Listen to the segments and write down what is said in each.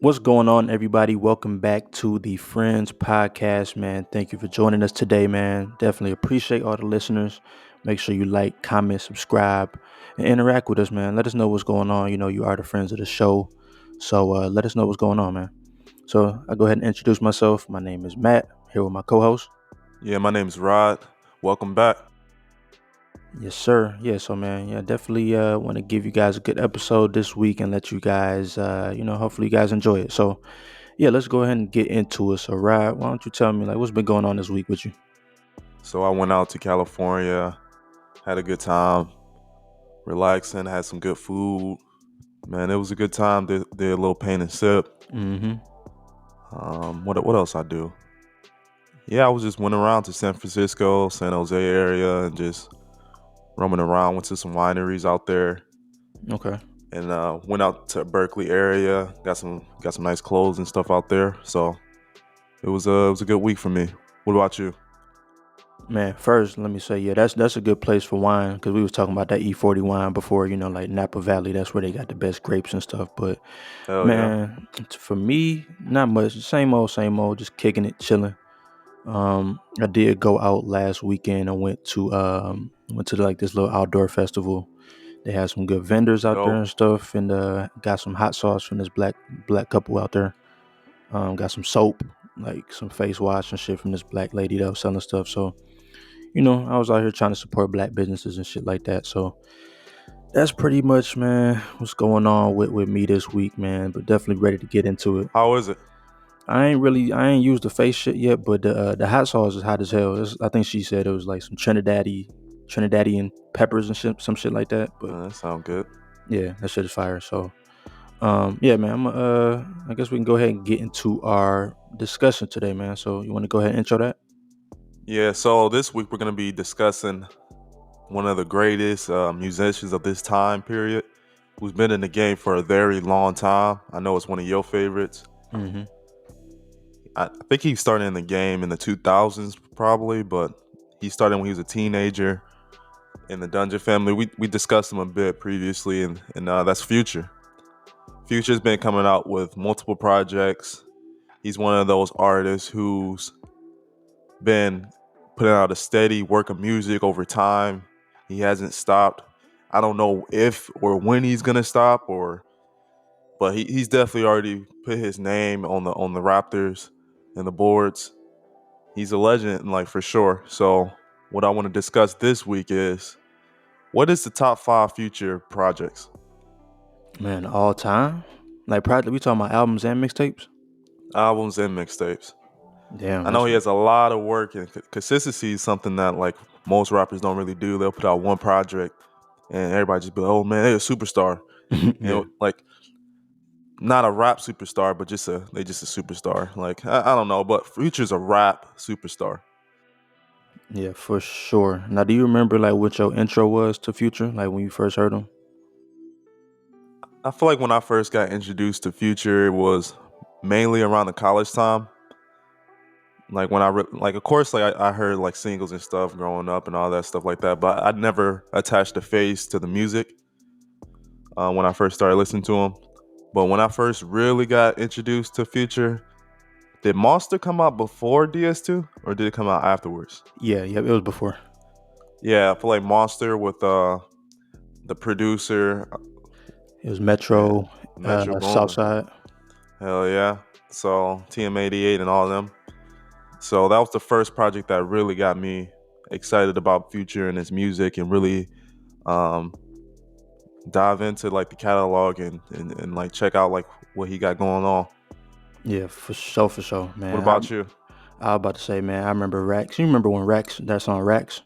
What's going on, everybody? Welcome back to the Friends Podcast, man. Thank you for joining us today, man. Definitely appreciate all the listeners. Make sure you like, comment, subscribe, and interact with us, man. Let us know what's going on. You know, you are the friends of the show. So let us know what's going on, man. So I'll go ahead and introduce myself. My name is Matt, here with my co-host. Yeah, my name's Rod. Welcome back. Yes, sir. Yeah, so man, yeah, definitely want to give you guys a good episode this week and let you guys, hopefully you guys enjoy it. So yeah, let's go ahead and get into it. So, Rod, why don't you tell me like what's been going on this week with you? So I went out to California, had a good time, relaxing, had some good food. Man, it was a good time. Did a little paint and sip. Mm-hmm. What else I do? Yeah, I was just went around to San Francisco, San Jose area, and just roaming around. Went to some wineries out there, Okay. and went out to Berkeley area. Got some nice clothes and stuff out there. So it was a good week for me. What about you? Man, first let me say, yeah, that's a good place for wine because we was talking about that E40 wine before, like Napa Valley. That's where they got the best grapes and stuff. But Hell yeah. man, for me, not much. Same old, just kicking it, chilling. I did go out last weekend. I went to like this little outdoor festival. They had some good vendors out there Dope. and stuff, and got some hot sauce from this black couple out there. Got some soap, like some face wash and shit from this black lady that was selling stuff. So, I was out here trying to support black businesses and shit like that. So that's pretty much, man, what's going on with me this week, man. But definitely ready to get into it. How is it? I ain't used the face shit yet, but the hot sauce is hot as hell. I think she said it was like some Trinidadian peppers and shit, some shit like that. But That sounds good. yeah, that shit is fire. So yeah, man, I guess we can go ahead and get into our discussion today, man. So you want to go ahead and intro that? Yeah, so this week we're going to be discussing one of the greatest musicians of this time period who's been in the game for a very long time. I know it's one of your favorites. Mm-hmm. I think he started in the game in the 2000s probably, but he started when he was a teenager in the Dungeon Family. We discussed him a bit previously, and that's Future. Future's been coming out with multiple projects. He's one of those artists who's been putting out a steady work of music over time. He hasn't stopped. I don't know if or when he's gonna stop, but he's definitely already put his name on the Raptors and the boards. He's a legend, like for sure. So what I want to discuss this week is what is the top 5 Future projects? Man, all time, like probably we talking about albums and mixtapes. Albums and mixtapes. Damn, I know that's he has a lot of work, and consistency is something that like most rappers don't really do. They'll put out one project and everybody just be like, oh man, they're a superstar. yeah, Like not a rap superstar, but they just a superstar. Like I don't know, but Future's a rap superstar. yeah, for sure. Now, do you remember like what your intro was to Future, like when you first heard him? I feel like when I first got introduced to Future, it was mainly around the college time. Like when like of course like I heard like singles and stuff growing up and all that stuff like that, but I never attached the face to the music when I first started listening to him. But when I first really got introduced to Future, did Monster come out before DS2 or did it come out afterwards? Yeah, it was before. Yeah, I feel like Monster with the producer It was and Metro, Metro Boomin. Southside. Hell yeah. So TM88 and all of them. So that was the first project that really got me excited about Future and his music and really um, dive into like the catalog and like check out like what he got going on. Yeah, for sure, What man. about you? I was about to say, man, I remember Racks. You remember when that song Racks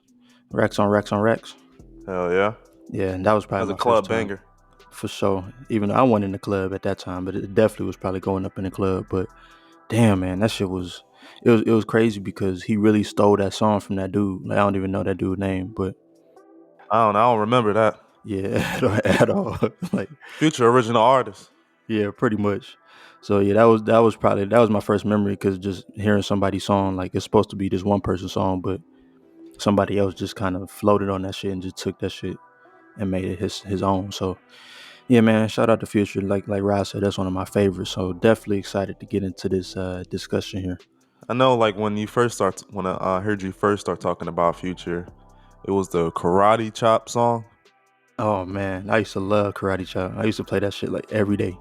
on Racks on Racks? Hell yeah. Yeah, and that was That probably was a my first club time. banger. For sure. Even though I wasn't in the club at that time, but it definitely was probably going up in the club. But damn, man, that shit was crazy because he really stole that song from that dude. Like I don't even know that dude's name, but I don't remember that. yeah, at all. Like Future original artist. yeah, pretty much. So yeah, that was my first memory because just hearing somebody's song, like it's supposed to be this one person's song, but somebody else just kind of floated on that shit and just took that shit and made it his own. So Yeah, man. Shout out to Future. Like Ross said, that's one of my favorites. So definitely excited to get into this discussion here. I know, like when I heard you first start talking about Future, it was the Karate Chop song. Oh man, I used to love Karate Chop. I used to play that shit like every day.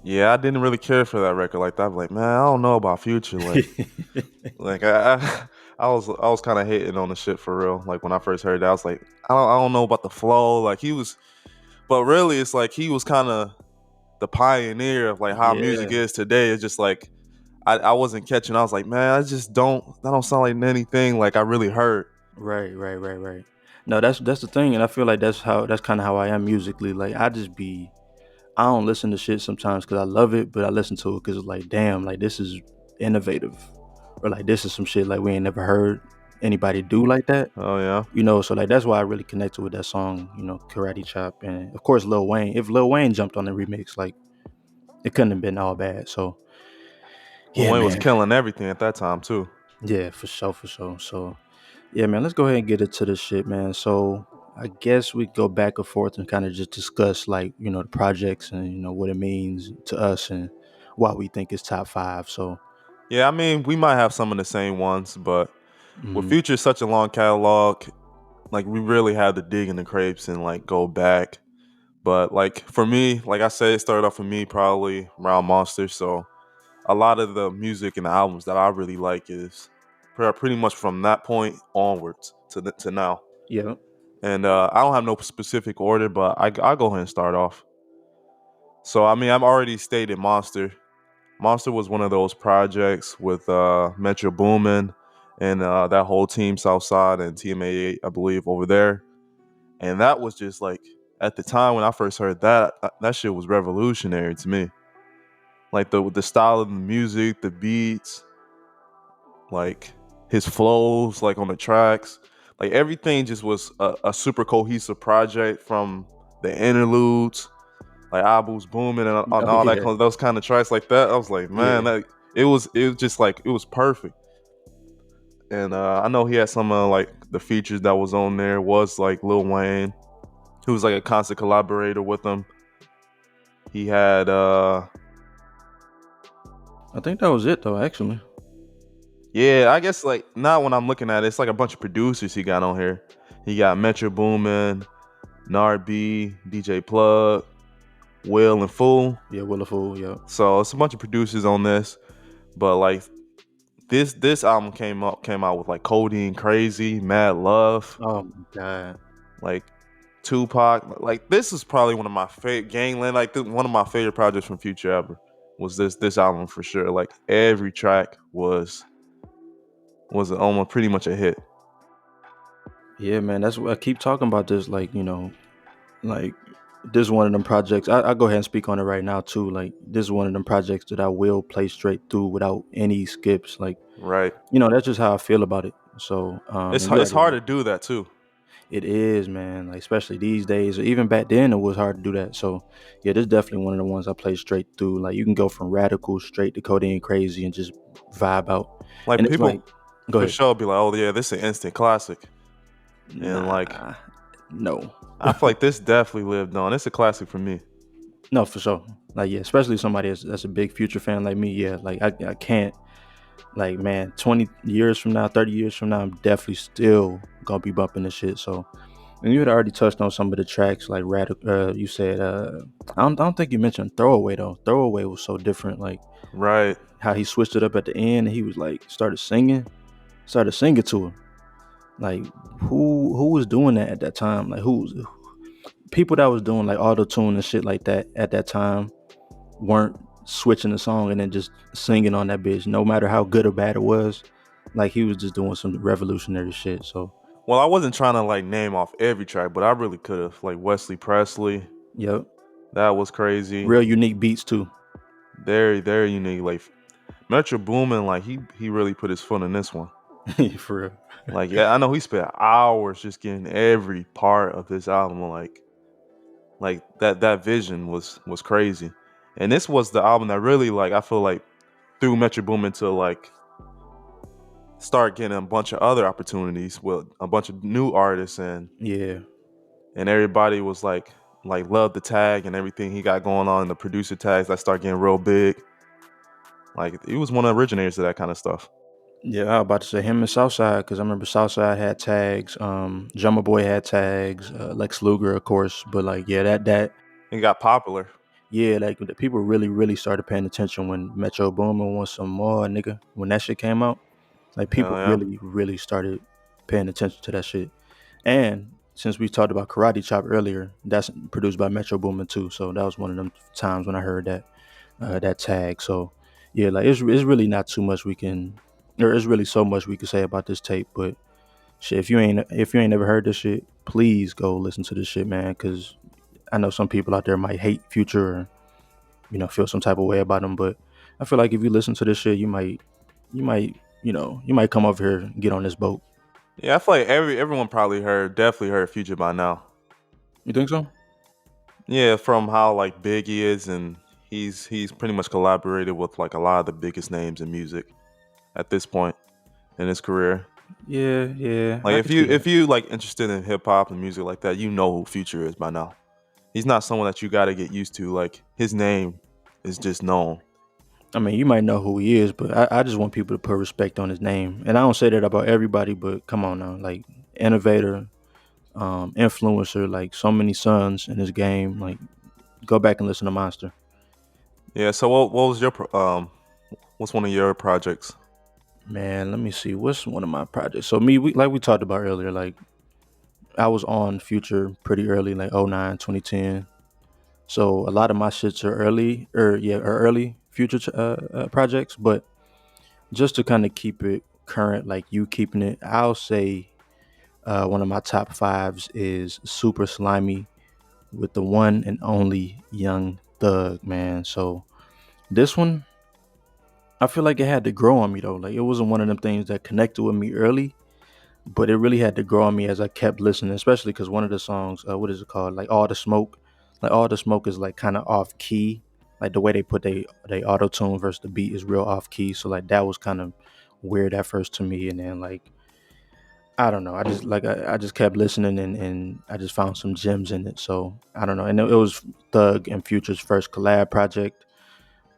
Yeah, I didn't really care for that record like that. I'm like, man, I don't know about Future. Like I was kind of hating on the shit for real. Like when I first heard that, I was like, I don't know about the flow. Like he was, but really, it's like he was kind of the pioneer of like how music Yeah. is today. It's just like I wasn't catching. I was like, man, that don't sound like anything like I really heard. Right. No, that's the thing, and I feel like that's kind of how I am musically. Like I don't listen to shit sometimes because I love it, but I listen to it because it's like, damn, like this is innovative, or like this is some shit like we ain't never heard anybody do like that. Oh yeah. So like that's why I really connected with that song, Karate Chop, and of course Lil Wayne. If Lil Wayne jumped on the remix, like it couldn't have been all bad. So Lil yeah, Wayne was man, killing everything at that time too. yeah, for sure. So yeah, man, let's go ahead and get into this shit, man. So I guess we go back and forth and kind of just discuss like the projects and what it means to us and why we think it's top five. So Yeah, I mean, we might have some of the same ones, but with mhm. Future such a long catalog, like we really had to dig in the crates and like go back. But like for me, like I said, it started off for me probably around Monster. So a lot of the music and the albums that I really like is pretty much from that point onwards to now. Yeah, And I don't have no specific order, but I'll go ahead and start off. So I mean, I've already stated Monster. Monster was one of those projects with Metro Boomin and that whole team Southside and TMA, I believe, over there. And that was just like at the time when I first heard that, that shit was revolutionary to me. Like the style of the music, the beats, like his flows, like on the tracks, like everything just was a super cohesive project from the interludes, like Abu's booming and oh all that yeah, those kind of tracks like that. I was like, man, yeah. that it was just like it was perfect. And I know he had some like the features that was on there was like Lil Wayne, who was like a constant collaborator with him. He had I think that was it though. Actually, yeah, I guess like now when I'm looking at it, it's like a bunch of producers he got on here. He got Metro Boomin, Nard B, DJ Plug, Will and Fool. yeah, Williful, yeah. So it's a bunch of producers on this. But like this album came out with like Codeine Crazy, Mad Love, Oh my god. like Tupac. Like this is probably one of my favorite Gangland, like one of my favorite projects from Future ever. Was this album for sure. Like every track was almost pretty much a hit. Yeah, man. That's what I keep talking about. This, like this is one of them projects. I go ahead and speak on it right now too. Like this is one of them projects that I will play straight through without any skips. Like Right. that's just how I feel about it. So and you It's already hard know to do that too. it is, man. Like especially these days, or even back then, it was hard to do that. So yeah, this is definitely one of the ones I play straight through. Like you can go from radical straight to codeine crazy and just vibe out. Like And it's like, people go for ahead. sure be like, oh yeah, this is an instant classic. And like Nah, no. I feel like this definitely lived on. It's a classic for me. No, for sure. Like, yeah, especially somebody that's a big Future fan like me. Yeah, like I can't. Like, man, 20 years from now, 30 years from now, I'm definitely still gonna be bumping this shit. So, and you had already touched on some of the tracks, like Radical. You said, I don't think you mentioned Throwaway though. Throwaway was so different. Like Right. how he switched it up at the end. And he was like started singing to him. Like who was doing that at that time? Like who was people that was doing like auto tune and shit like that at that time weren't switching the song and then just singing on that bitch, no matter how good or bad it was. Like he was just doing some revolutionary shit. So, Well, I wasn't trying to like name off every track, but I really could have. Like Wesley Presley, yep, that was crazy. real unique beats too. Very unique. Like Metro Boomin, like he really put his foot in this one. For real. Like yeah, I know he spent hours just getting every part of this album. Like that vision was crazy. And this was the album that really like I feel like threw Metro Boomin to like start getting a bunch of other opportunities with a bunch of new artists Yeah, and everybody was like like loved the tag and everything he got going on, the producer tags that start getting real big. Like he was one of the originators of that kind of stuff. Yeah, I was about to say him and Southside because I remember Southside had tags, Drummer Boy had tags, Lex Luger, of course. But like, yeah, that He got popular. yeah, like the people really started paying attention when Metro Boomin want some more, nigga. When that shit came out, like Hell people yeah. really started paying attention to that shit. And since we talked about Karate Chop earlier, that's produced by Metro Boomin too. So that was one of them times when I heard that tag. So yeah, like it's really not too much we can, or it's really so much we can say about this tape. But shit, if you ain't never heard this shit, please go listen to this shit, man. Because I know some people out there might hate Future or feel some type of way about him. But I feel like if you listen to this shit, you might come over here and get on this boat. Yeah, I feel like everyone probably definitely heard Future by now. You think so? Yeah, from how like big he is, and he's pretty much collaborated with like a lot of the biggest names in music at this point in his career. Yeah, Like I if can see you that. if you like interested in hip hop and music like that, you know who Future is by now. He's not someone that you got to get used to. Like his name is just known. I mean, you might know who he is, but I just want people to put respect on his name. And I don't say that about everybody, but come on now, like innovator, influencer, like so many sons in this game. Like, go back and listen to Monster. Yeah. So what was your what's one of your projects? Man, let me see. What's one of my projects? So me, like we talked about earlier, like I was on Future pretty early, like 09, 2010. So a lot of my shits are early Future projects. But just to kind of keep it current, like you keeping it, I'll say one of my top fives is Super Slimy with the one and only Young Thug, man. So this one, I feel like it had to grow on me though. Like it wasn't one of them things that connected with me early, but it really had to grow on me as I kept listening, especially because one of the songs, what is it called? Like All the Smoke. Like All the Smoke is like kind of off key. Like the way they put they auto tune versus the beat is real off key. So like that was kind of weird at first to me, and then like I don't know. I just kept listening and I just found some gems in it. So I don't know. And it was Thug and Future's first collab project.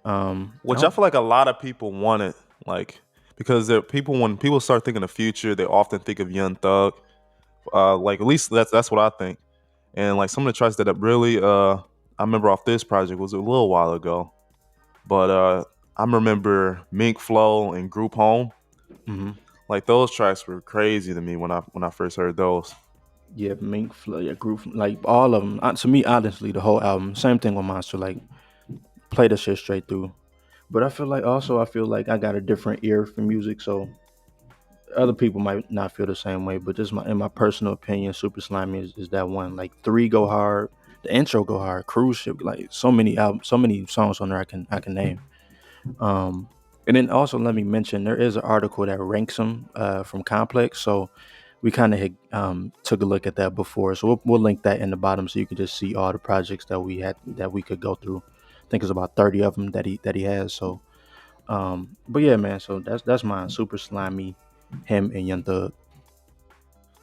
I Which I don't, feel like a lot of people wanted, like because people when people start thinking of Future, they often think of Young Thug. Like at least that's what I think. And like some of the tracks that really I remember off this project was a little while ago, but I remember Mink Flow and Group Home. mhm. Like those tracks were crazy to me when I first heard those. Yeah, Mink, yeah, Group, like all of them. To me, honestly, the whole album. Same thing with Monster. Like play the shit straight through. But I feel like I got a different ear for music, so other people might not feel the same way. But just in my personal opinion, Super Slimy is that one. Like three go hard, the intro go hard, cruise ship, like so many albums, so many songs on there I can name. Um, and then also let me mention there is an article that ranks them from Complex, so we kind of took a look at that before, so we'll link that in the bottom so you can just see all the projects that we could go through. I think it's about 30 of them that he has. So, but yeah, man. So that's mine. Super Slimy, him and Young Thug.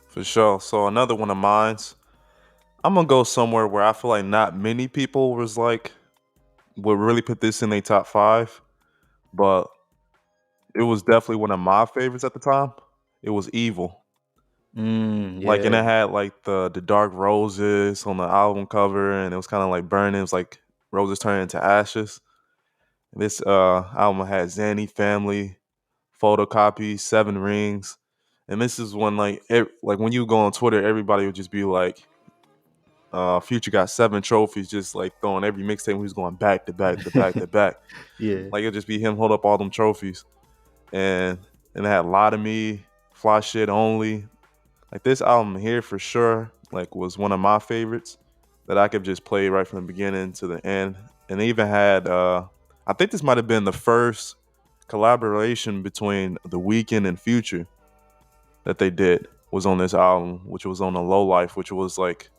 For sure. So another one of mine's, I'm gonna go somewhere where I feel like not many people was like would really put this in their top five, but it was definitely one of my favorites at the time. It was Evil. Like, and Yeah. it had like the dark roses on the album cover, and it was kind of like burning. It was like roses turning into ashes. This album had Zanny Family, Photocopy, Seven Rings, and this is when like when you go on Twitter, everybody would just be like, Future got 7 trophies, just like throwing every mixtape when he was going back to back to back to back. Yeah. Like it'd just be him hold up all them trophies, and it had a lot of me, Fly Shit Only. Like this album here for sure, like was one of my favorites that I could just play right from the beginning to the end. And they even had I think this might have been the first collaboration between The Weeknd and Future that they did was on this album, which was on the Low Life, which was like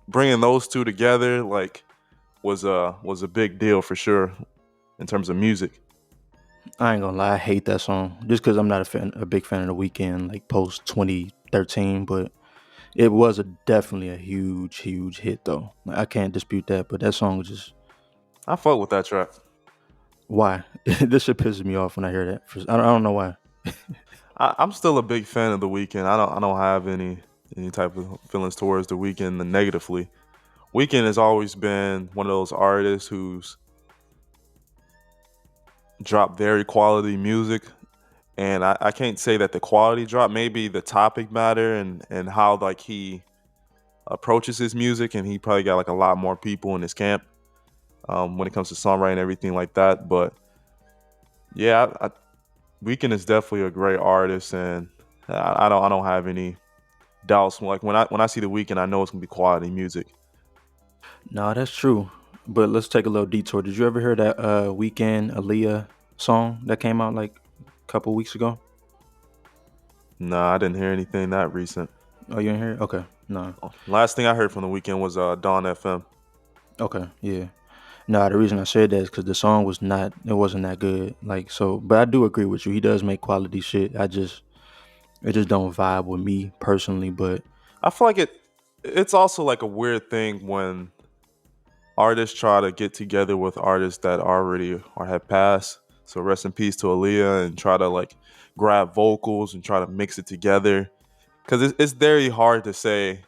bringing those two together like was a big deal for sure in terms of music. I ain't gonna lie, I hate that song just because I'm not a big fan of the Weekend, like post 2013. But It was definitely a huge hit though. Like, I can't dispute that, but that song was just I fuck with that track. why. This shit pisses me off when I hear that. I don't know why. I'm still a big fan of the weekend. I don't have any type of feelings towards the weekend negatively. Weekend has always been one of those artists who's dropped very quality music, and I can't say that the quality dropped. Maybe the topic matter and how like he approaches his music, and he probably got like a lot more people in his camp when it comes to songwriting and everything like that. But yeah, Weekend is definitely a great artist, and I don't have any doubts. Like when I see the Weekend, I know it's gonna be quality music. No, that's true. But let's take a little detour. Did you ever hear that Weekend Aaliyah song that came out like a couple weeks ago? Nah, I didn't hear anything that recent. Oh, you didn't hear it? Okay. No. Last thing I heard from the Weekend was Dawn FM. Okay. Yeah. No, the reason I said that is because the song was not, it wasn't that good. Like, so, but I do agree with you. He does make quality shit. It just don't vibe with me personally. But I feel like it's also like a weird thing when artists try to get together with artists that already or have passed. So rest in peace to Aaliyah, and try to like grab vocals and try to mix it together, because it's very hard to say.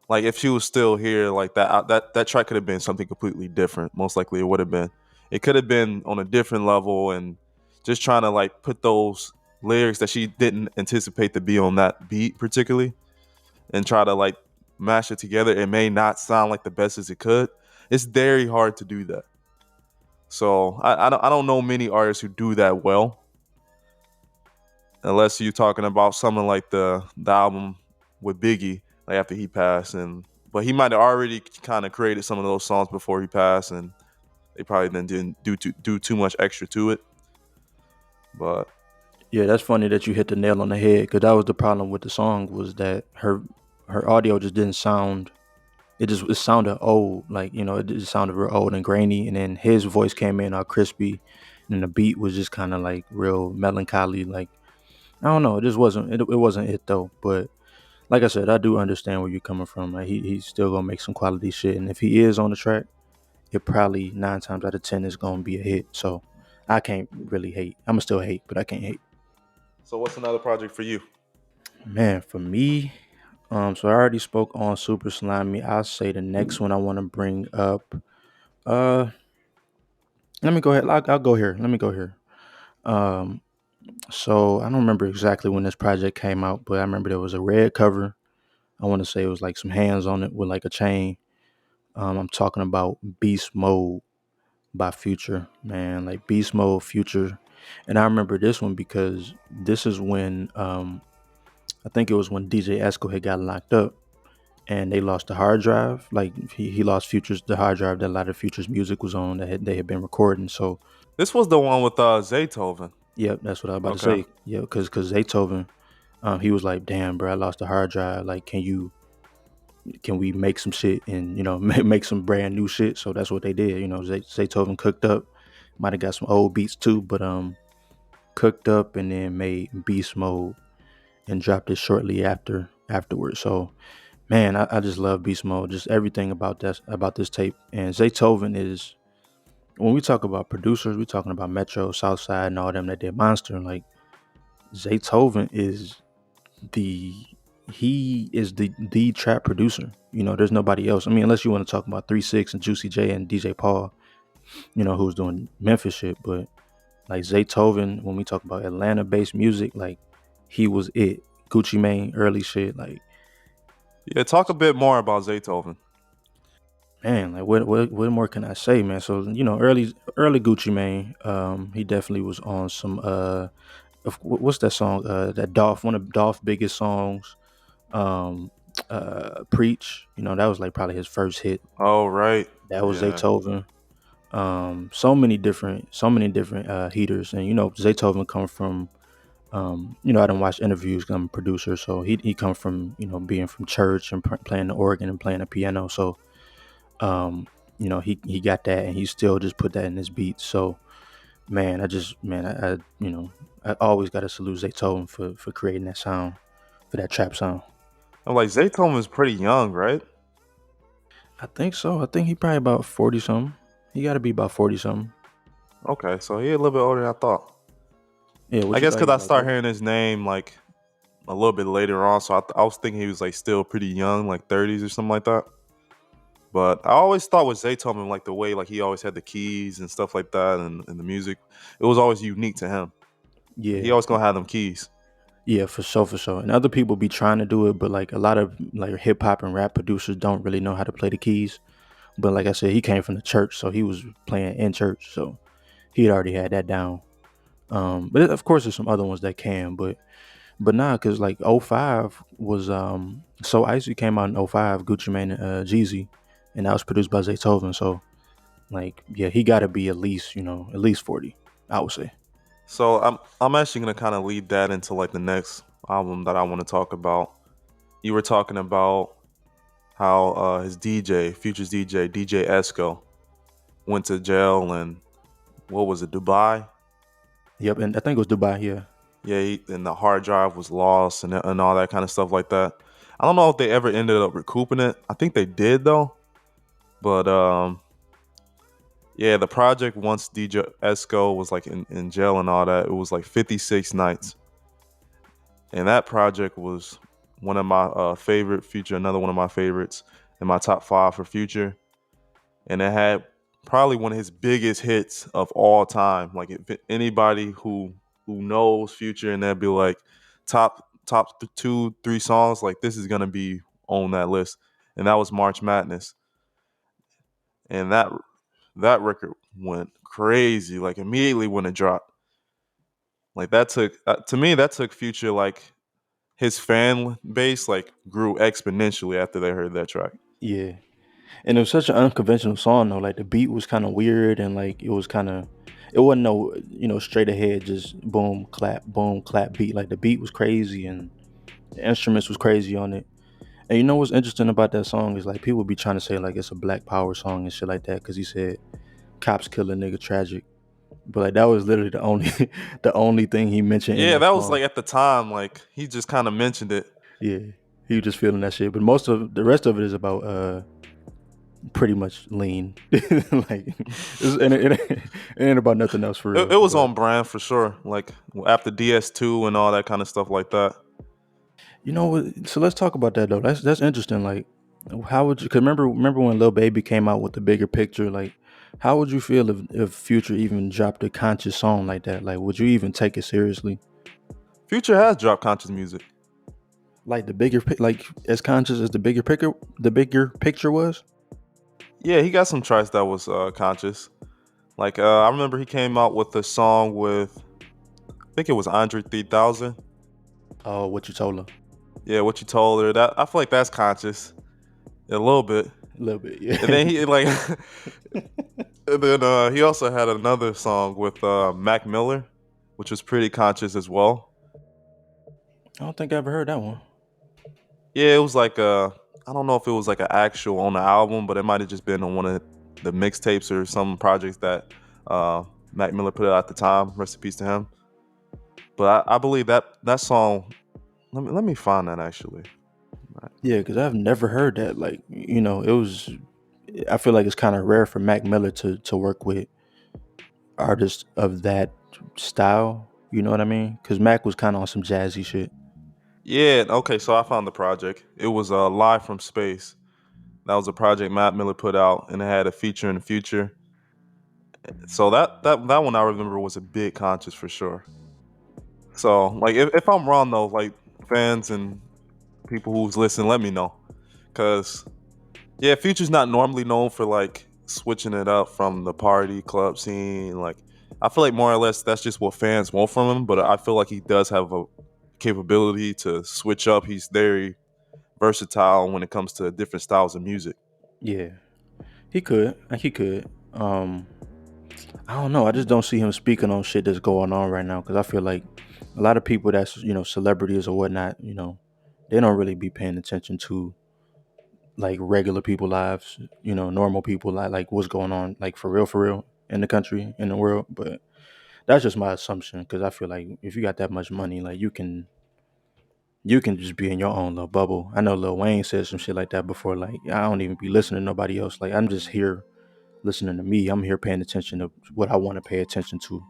Like if she was still here, like that track could have been something completely different. Most likely, it would have been. It could have been on a different level, and just trying to like put those lyrics that she didn't anticipate to be on that beat particularly, and try to like mash it together. It may not sound like the best as it could. It's very hard to do that. So I don't know many artists who do that well, unless you're talking about something like the album with Biggie, like after he passed, and but he might have already kind of created some of those songs before he passed, and they probably then didn't do too much extra to it. But yeah, that's funny that you hit the nail on the head because that was the problem with the song was that her audio just didn't sound. It sounded old, like it just sounded real old and grainy. And then his voice came in all crispy, and then the beat was just kind of like real melancholy. Like I don't know, it just wasn't it though. But like I said, I do understand where you're coming from. Like he's still gonna make some quality shit, and if he is on the track, it probably 9 times out of 10 is gonna be a hit. So I can't really hate. I'ma still hate, but I can't hate. so what's another project for you? Man, for me, so I already spoke on Super Slimy. I'll say the next one I want to bring up. Uh, let me go ahead. I'll go here. Let me go here. Um, so I don't remember exactly when this project came out, but I remember there was a red cover. I want to say it was like some hands on it with like a chain. I'm talking about Beast Mode by Future, man, like Beast Mode Future. And I remember this one because this is when I think it was when DJ Esco had got locked up and they lost the hard drive. Like he lost Future's the hard drive that a lot of Future's music was on they had been recording. So This was the one with Zaytoven. yeah, that's what I was about to Okay. say. Yeah, because Zaytoven, he was like, "Damn, bro, I lost the hard drive. Like, can we make some shit and make some brand new shit?" So that's what they did. Zaytoven cooked up, might have got some old beats too, but cooked up and then made Beast Mode and dropped it shortly afterwards. So man, I just love Beast Mode. Just everything about this tape. And Zaytoven is when we talk about producers, we talking about Metro, Southside, and all them that did Monster. Like Zaytoven is the he is the trap producer. There's nobody else. I mean, unless you want to talk about 3 6 and Juicy J and DJ Paul, who's doing Memphis shit. But like Zaytoven, when we talk about Atlanta based music, like he was it. Gucci Mane, early shit, like Yeah, talk a bit more about Zaytoven. man, like what more can I say, man? So early Gucci Mane, he definitely was on some what's that song? That Dolph, one of Dolph's biggest songs, um, Preach. That was like probably his first hit. Oh right. That was Yeah. Zaytoven. So many different heaters, and Zaytoven come from. I don't watch interviews. 'Cause I'm a producer, so he come from being from church and playing the organ and playing the piano. So he got that and he still just put that in his beats. So man, I always gotta salute Zaytoven for creating that sound, for that trap sound. I'm like Zaytoven is pretty young, right? I think so. I think he probably about 40 something. He got to be about 40 something. Okay, so he a little bit older than I thought. Yeah, I what you guess thought he because was I about started 30? hearing his name like a little bit later on, so I was thinking he was like still pretty young, like 30s or something like that. But I always thought with Zaytoven, like the way like he always had the keys and stuff like that, and the music, it was always unique to him. He Yeah, always gonna have them keys. yeah, for sure, for sure. And other people be trying to do it, but like a lot of like hip hop and rap producers don't really know how to play the keys. But like I said, he came from the church, so he was playing in church, so he had already had that down. Of course, there's some other ones that can, but nah, cause like '05 was So Icy came out in '05, Gucci Mane and Jeezy, and that was produced by Zaytoven. So like, yeah, he got to be at least at least 40, I would say. So I'm actually gonna kind of lead that into like the next album that I want to talk about. You were talking about how his DJ, Future's DJ Esco, went to jail and what was it, Dubai? Yep, and I think it was Dubai. Yeah, Yeah, and the hard drive was lost and all that kind of stuff like that. I don't know if they ever ended up recouping it. I think they did though. But yeah, the project once DJ Esco was like in jail and all that, it was like 56 nights. And that project was one of my favorite Future, another one of my favorites in my top five for Future. And it had probably one of his biggest hits of all time. Like if anybody who knows Future and they'd be like two, three songs, like this is gonna be on that list. And that was March Madness. And that record went crazy, like immediately when it dropped. Like that took to me that took Future like his fan base like grew exponentially after they heard that track. yeah. And it was such an unconventional song though. Like the beat was kind of weird, and like it wasn't no straight ahead just boom clap beat. Like the beat was crazy, and the instruments was crazy on it. And you know what's interesting about that song is like people be trying to say like it's a Black Power song and shit like that because he said cops kill a nigga tragic, but like that was literally the only the only thing he mentioned in Yeah, that that was song. like at the time, like he just kind of mentioned it. Yeah, he was just feeling that shit. But most of the rest of it is about pretty much lean. Like it ain't about nothing else for It real. was But on brand for sure. Like after DS2 and all that kind of stuff like that. you know what? So let's talk about that though. That's interesting. Like, how would you? Cause remember when Lil Baby came out with the bigger picture? Like, how would you feel if Future even dropped a conscious song like that? Like, would you even take it seriously? Future has dropped conscious music. Like like as conscious as the bigger picture was. Yeah, he got some tracks that was conscious. Like I remember he came out with a song with I think it was Andre 3000. Oh, what you told her? Yeah, what you told her. That I feel like that's conscious a little bit. A little bit, And yeah. then he like and then he also had another song with Mac Miller, which was pretty conscious as well. I don't think I ever heard that one. Yeah, it was like I don't know if it was like an actual on the album, but it might have just been on one of the mixtapes or some projects that Mac Miller put out at the time. Rest in peace to him. But I believe that song. Let me find that actually. Yeah, because I've never heard that. Like, it was. I feel like it's kind of rare for Mac Miller to work with artists of that style. You know what I mean? Because Mac was kind of on some jazzy shit. Yeah, okay, so I found the project. It was Live from Space. That was a project Matt Miller put out, and it had a feature in the future. So that one I remember was a big conscious for sure. So like if I'm wrong though, like fans and people who's listening, let me know. Cause yeah, Future's not normally known for like switching it up from the party club scene. Like I feel like more or less that's just what fans want from him. But I feel like he does have a capability to switch up. He's very versatile when it comes to different styles of music. Yeah, he could. Like, he could. I don't know. I just don't see him speaking on shit that's going on right now because I feel like a lot of people that's celebrities or whatnot. They don't really be paying attention to like regular people lives. Normal people like what's going on like for real in the country in the world. But that's just my assumption because I feel like if you got that much money, like you can just be in your own little bubble. I know Lil Wayne said some shit like that before. Like, I don't even be listening to nobody else. Like, I'm just here listening to me. I'm here paying attention to what I want to pay attention to.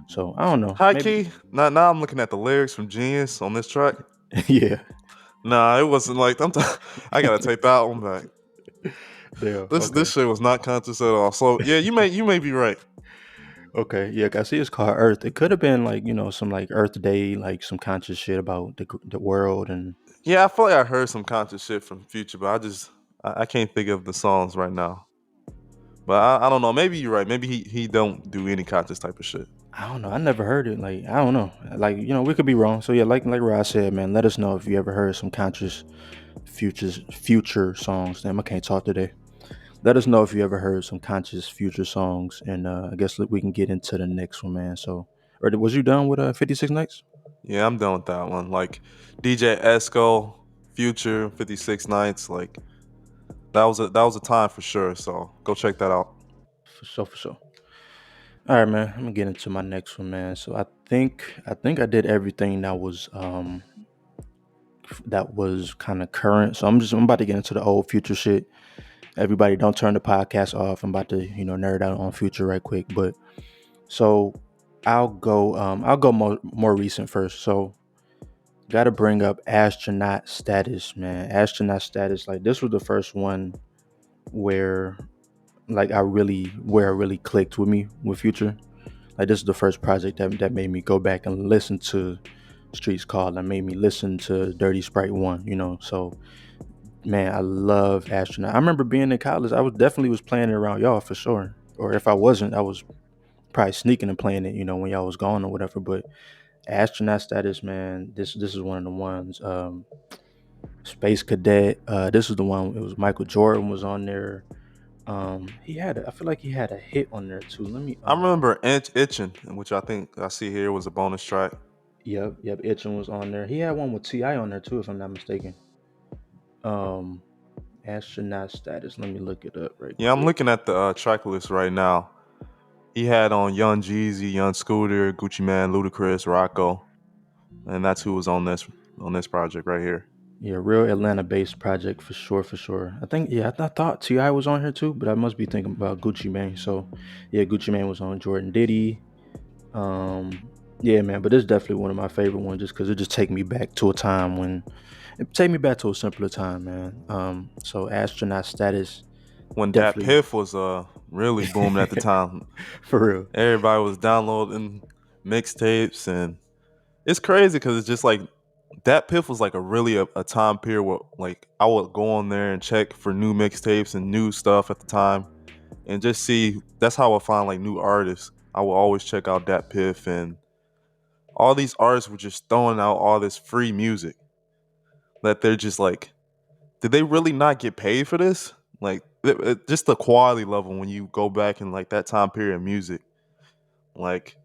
So I don't know. High Maybe. key. Now I'm looking at the lyrics from Genius on this track. Yeah. Nah, it wasn't like I gotta take that one back. Damn. This Okay. shit was not conscious at all. So yeah, you may be right. Okay. Yeah. I see it's called Earth. It could have been like, some like Earth Day, like some conscious shit about the world. And Yeah, I feel like I heard some conscious shit from Future, but I can't think of the songs right now. But I don't know. Maybe you're right. Maybe he don't do any conscious type of shit. I don't know. I never heard it. Like, I don't know. Like, we could be wrong. So yeah, like Rod said, man, let us know if you ever heard some conscious future songs. Damn, I can't talk today. Let us know if you ever heard some conscious future songs, and I guess we can get into the next one, man. So, or was you done with 56 Nights? Yeah, I'm done with that one. Like DJ Esco, Future, 56 Nights. Like that was a time for sure. So go check that out. For sure. All right, man. I'm gonna get into my next one, man. So I think I did everything that was kind of current. So I'm about to get into the old future shit. Everybody, don't turn the podcast off. I'm about to nerd out on future right quick, but so I'll go more recent first. So got to bring up astronaut status, man. Astronaut status, like this was the first one where where I really clicked with me with Future. Like this is the first project that made me go back and listen to Streets Call. That made me listen to Dirty Sprite 1. So man, I love astronaut. I remember being in college. I was definitely was playing it around y'all for sure. Or if I wasn't, I was probably sneaking and playing it, when y'all was gone or whatever. But astronaut status, man, this is one of the ones. Space Cadet. This is the one. It was Michael Jordan was on there. I feel like he had a hit on there too. Let me. I remember Itching, which I think I see here was a bonus track. Yep. Itchin was on there. He had one with Ti on there too, if I'm not mistaken. Um, astronaut status. Let me look it up right Yeah, I'm quick. looking at the track list right now. He had on Young Jeezy, Young Scooter, Gucci Man, Ludacris, Rocco, and that's who was on this project right here. Yeah, real Atlanta-based project for sure, for sure. I think, yeah, I thought Ti was on here too, but I must be thinking about Gucci Mane. So, yeah, Gucci Mane was on Jordan Diddy. Yeah, man, but it's definitely one of my favorite ones just because it just take me back to a time when it take me back to a simpler time, man. So astronaut status When Dat definitely Piff was really booming at the time, for real. everybody was downloading mixtapes, and it's crazy because it's just like Dat Piff was like a time period where like I would go on there and check for new mixtapes and new stuff at the time, and just see. That's how I find like new artists. I will always check out Dat Piff, and all these artists were just throwing out all this free music that they're just like, did they really not get paid for this? Like just the quality level when you go back in like that time period of music, like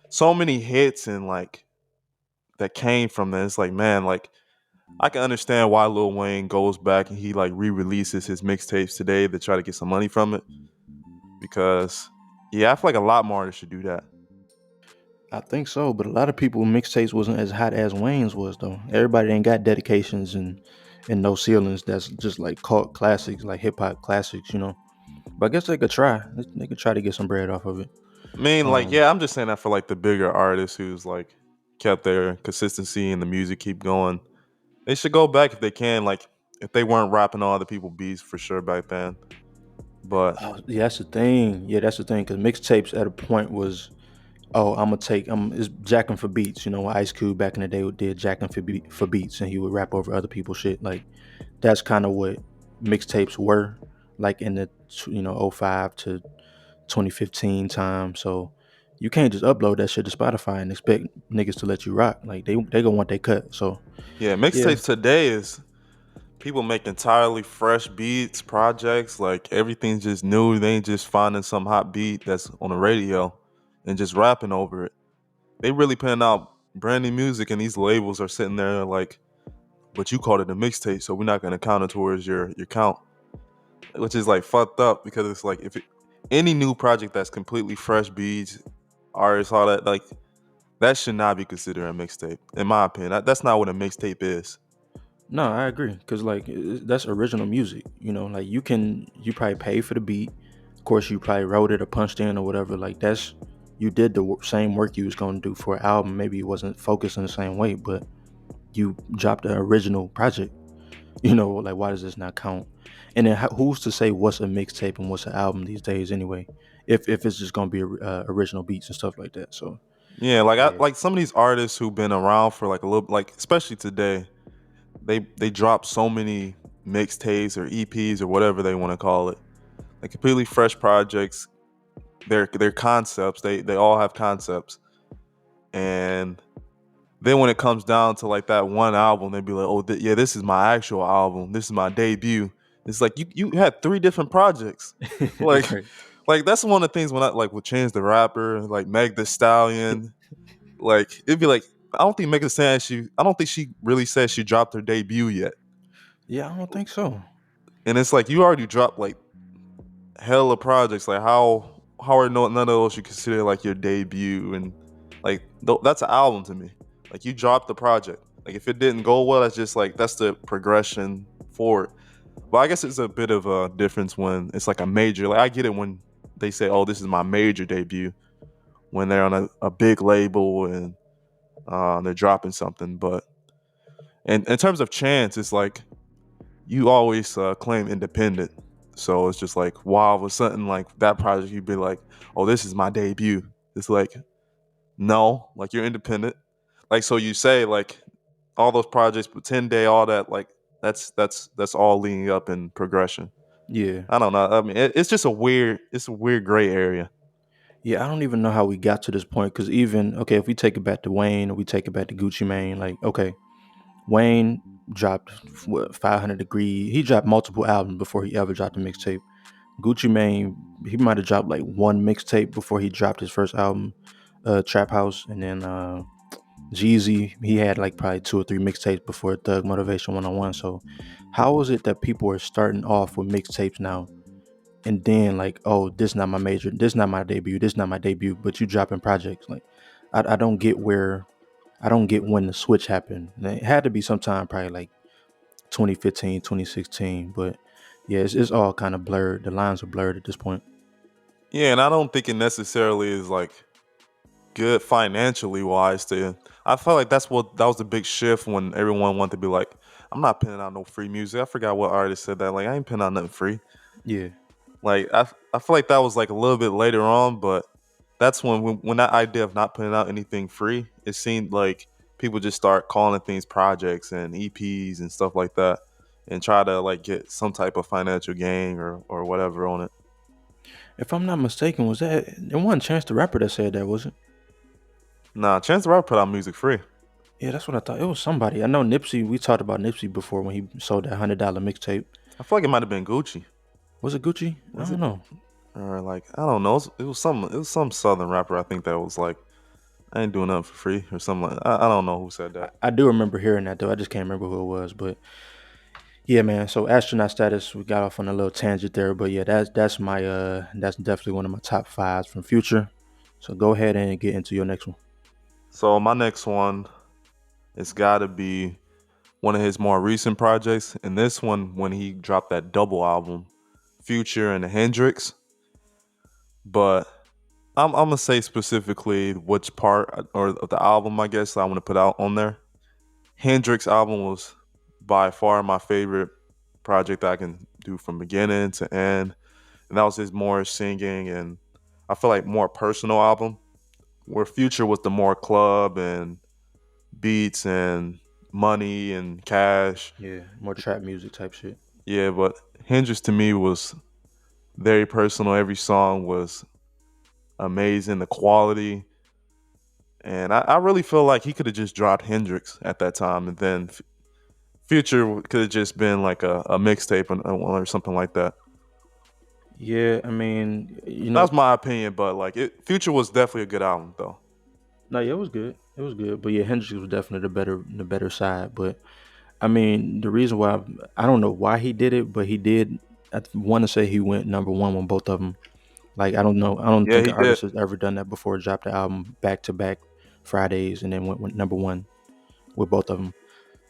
so many hits and like that came from that. It's like, man, like I can understand why Lil Wayne goes back and he like re-releases his mixtapes today to try to get some money from it, because yeah, I feel like a lot more artists should do that. I think so, but a lot of people mixtapes wasn't as hot as Wayne's was though. Everybody ain't got dedications and no ceilings. That's just like cult classics, like hip hop classics. But I guess they could try. They could try to get some bread off of it. I mean, like, Um, yeah, I'm just saying that for like the bigger artists who's like kept their consistency and the music keep going. They should go back if they can. Like, if they weren't rapping on other people's beats for sure back then. But oh, yeah, that's the thing. Yeah, that's the thing. Cause mixtapes at a point was, oh, it's jacking for beats. Ice Cube back in the day did jacking for beats, and he would rap over other people's shit. Like that's kind of what mixtapes were, like in the '05 to 2015 time. So you can't just upload that shit to Spotify and expect niggas to let you rock. Like they gonna want their cut. So yeah, yeah, mixtapes today is people make entirely fresh beats, projects. Like, everything's just new. They ain't just finding some hot beat that's on the radio and just rapping over it. They really putting out brand new music, and these labels are sitting there like, but you called it a mixtape, so we're not gonna count it towards your count, which is like fucked up, because it's like, any new project that's completely fresh beats, artists, all that, like that should not be considered a mixtape, in my opinion. That's not what a mixtape is. No, I agree because like that's original music. You know, like you probably pay for the beat. Of course, you probably wrote it or punched in or whatever. Like that's you did the same work you was gonna do for an album. Maybe it wasn't focused in the same way, but you dropped an original project. You know, like why does this not count? And then who's to say what's a mixtape and what's an album these days anyway? If it's just gonna be original beats and stuff like that. So Yeah, like yeah, like some of these artists who've been around for like a little, like especially today, they drop so many mixtapes or EPs or whatever they want to call it, like completely fresh projects. They're concepts. They all have concepts, and then when it comes down to like that one album, they'd be like, "Oh, yeah, this is my actual album. This is my debut." It's like you had three different projects, like right. like that's one of the things when I like with Chance the Rapper, like Meg the Stallion, like it'd be like I don't think Meg the Stallion I don't think she really said she dropped her debut yet, Yeah, I don't think so. and it's like you already dropped like hella projects. Like how are none of those you consider like your debut? And like that's an album to me. Like you dropped the project. Like if it didn't go well, that's just like that's the progression forward. But I guess it's a bit of a difference when it's like a major. Like I get it when they say, "Oh, this is my major debut," when they're on a big label and they're dropping something. But in terms of Chance, it's like you always claim independent. So it's just like, wow, with something like that project, you'd be like, oh, this is my debut. It's like, no, like you're independent. Like, so you say like all those projects, but 10 Day, all that, like that's all leading up in progression. Yeah. I don't know. I mean, it's just it's a weird gray area. Yeah, I don't even know how we got to this point because even okay, if we take it back to Wayne or we take it back to Gucci Mane, like okay, Wayne dropped what 500 Degree. He dropped multiple albums before he ever dropped a mixtape. Gucci Mane, he might have dropped like one mixtape before he dropped his first album, Trap House, and then Jeezy, he had like probably two or three mixtapes before Thug Motivation 101. So, how is it that people are starting off with mixtapes now? And then like, oh, this not my major, this not my debut, this not my debut, but you dropping projects. Like I don't get where I don't get when the switch happened. And it had to be sometime probably like 2015, 2016. But yeah, it's all kind of blurred. The lines are blurred at this point. Yeah, and I don't think it necessarily is like good financially wise to I felt like that was the big shift when everyone wanted to be like, I'm not putting out no free music. I forgot what artist said that. Like I ain't putting out nothing free. Yeah. Like I feel like that was like a little bit later on, but that's when that idea of not putting out anything free, it seemed like people just start calling things projects and EPs and stuff like that, and try to like get some type of financial gain or whatever on it. If I'm not mistaken, was that it wasn't Chance the Rapper that said that, was it? Nah, Chance the Rapper put out music free. Yeah, that's what I thought. It was somebody. I know Nipsey. We talked about Nipsey before when he sold that $100 mixtape. I feel like it might have been Gucci. Was it Gucci? I Was don't it? know. Or like I don't know. It was some southern rapper I think that was like I ain't doing nothing for free or something. I don't know who said that. I do remember hearing that though. I just can't remember who it was. But yeah, man. So astronaut status. We got off on a little tangent there, but yeah, that's my that's definitely one of my top fives from Future. So go ahead and get into your next one. So my next one, it's got to be one of his more recent projects, and this one when he dropped that double album, Future and Hendrix. But I'm gonna say specifically which part or of the album I guess I want to put out on there. Hendrix album was by far my favorite project that I can do from beginning to end, and that was his more singing and I feel like more personal album. Where Future was the more club and beats and money and cash. Yeah, more trap music type shit. Yeah, but Hendrix to me was very personal. Every song was amazing, the quality. And I really feel like he could have just dropped Hendrix at that time, and then Future could have just been like a mixtape or something like that. Yeah, I mean, you That know, was my opinion, but like Future was definitely a good album though. no, yeah, it was good. It was good, but yeah, Hendrix was definitely the better side. But I mean, the reason why I don't know why he did it, but he did. I want to say he went number one on both of them. Like I don't know, I don't Yeah, think he an did. artist has ever done that before. Dropped the album back to back Fridays, and then went number one with both of them.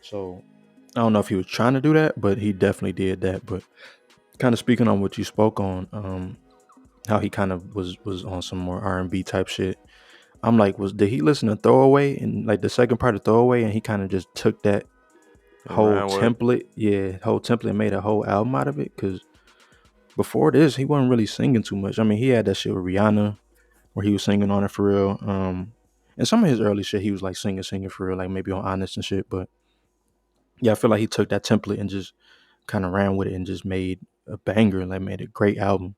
So I don't know if he was trying to do that, but he definitely did that. But kind of speaking on what you spoke on, how he kind of was on some more R&B type shit. I'm like, did he listen to Throwaway and like the second part of Throwaway, and he kind of just took that And whole ran with it. template, whole template, and made a whole album out of it? Because before this, he wasn't really singing too much. I mean, he had that shit with Rihanna where he was singing on it for real. And some of his early shit, he was like singing for real, like maybe on Honest and shit. But yeah, I feel like he took that template and just kind of ran with it and just made a banger, like made a great album.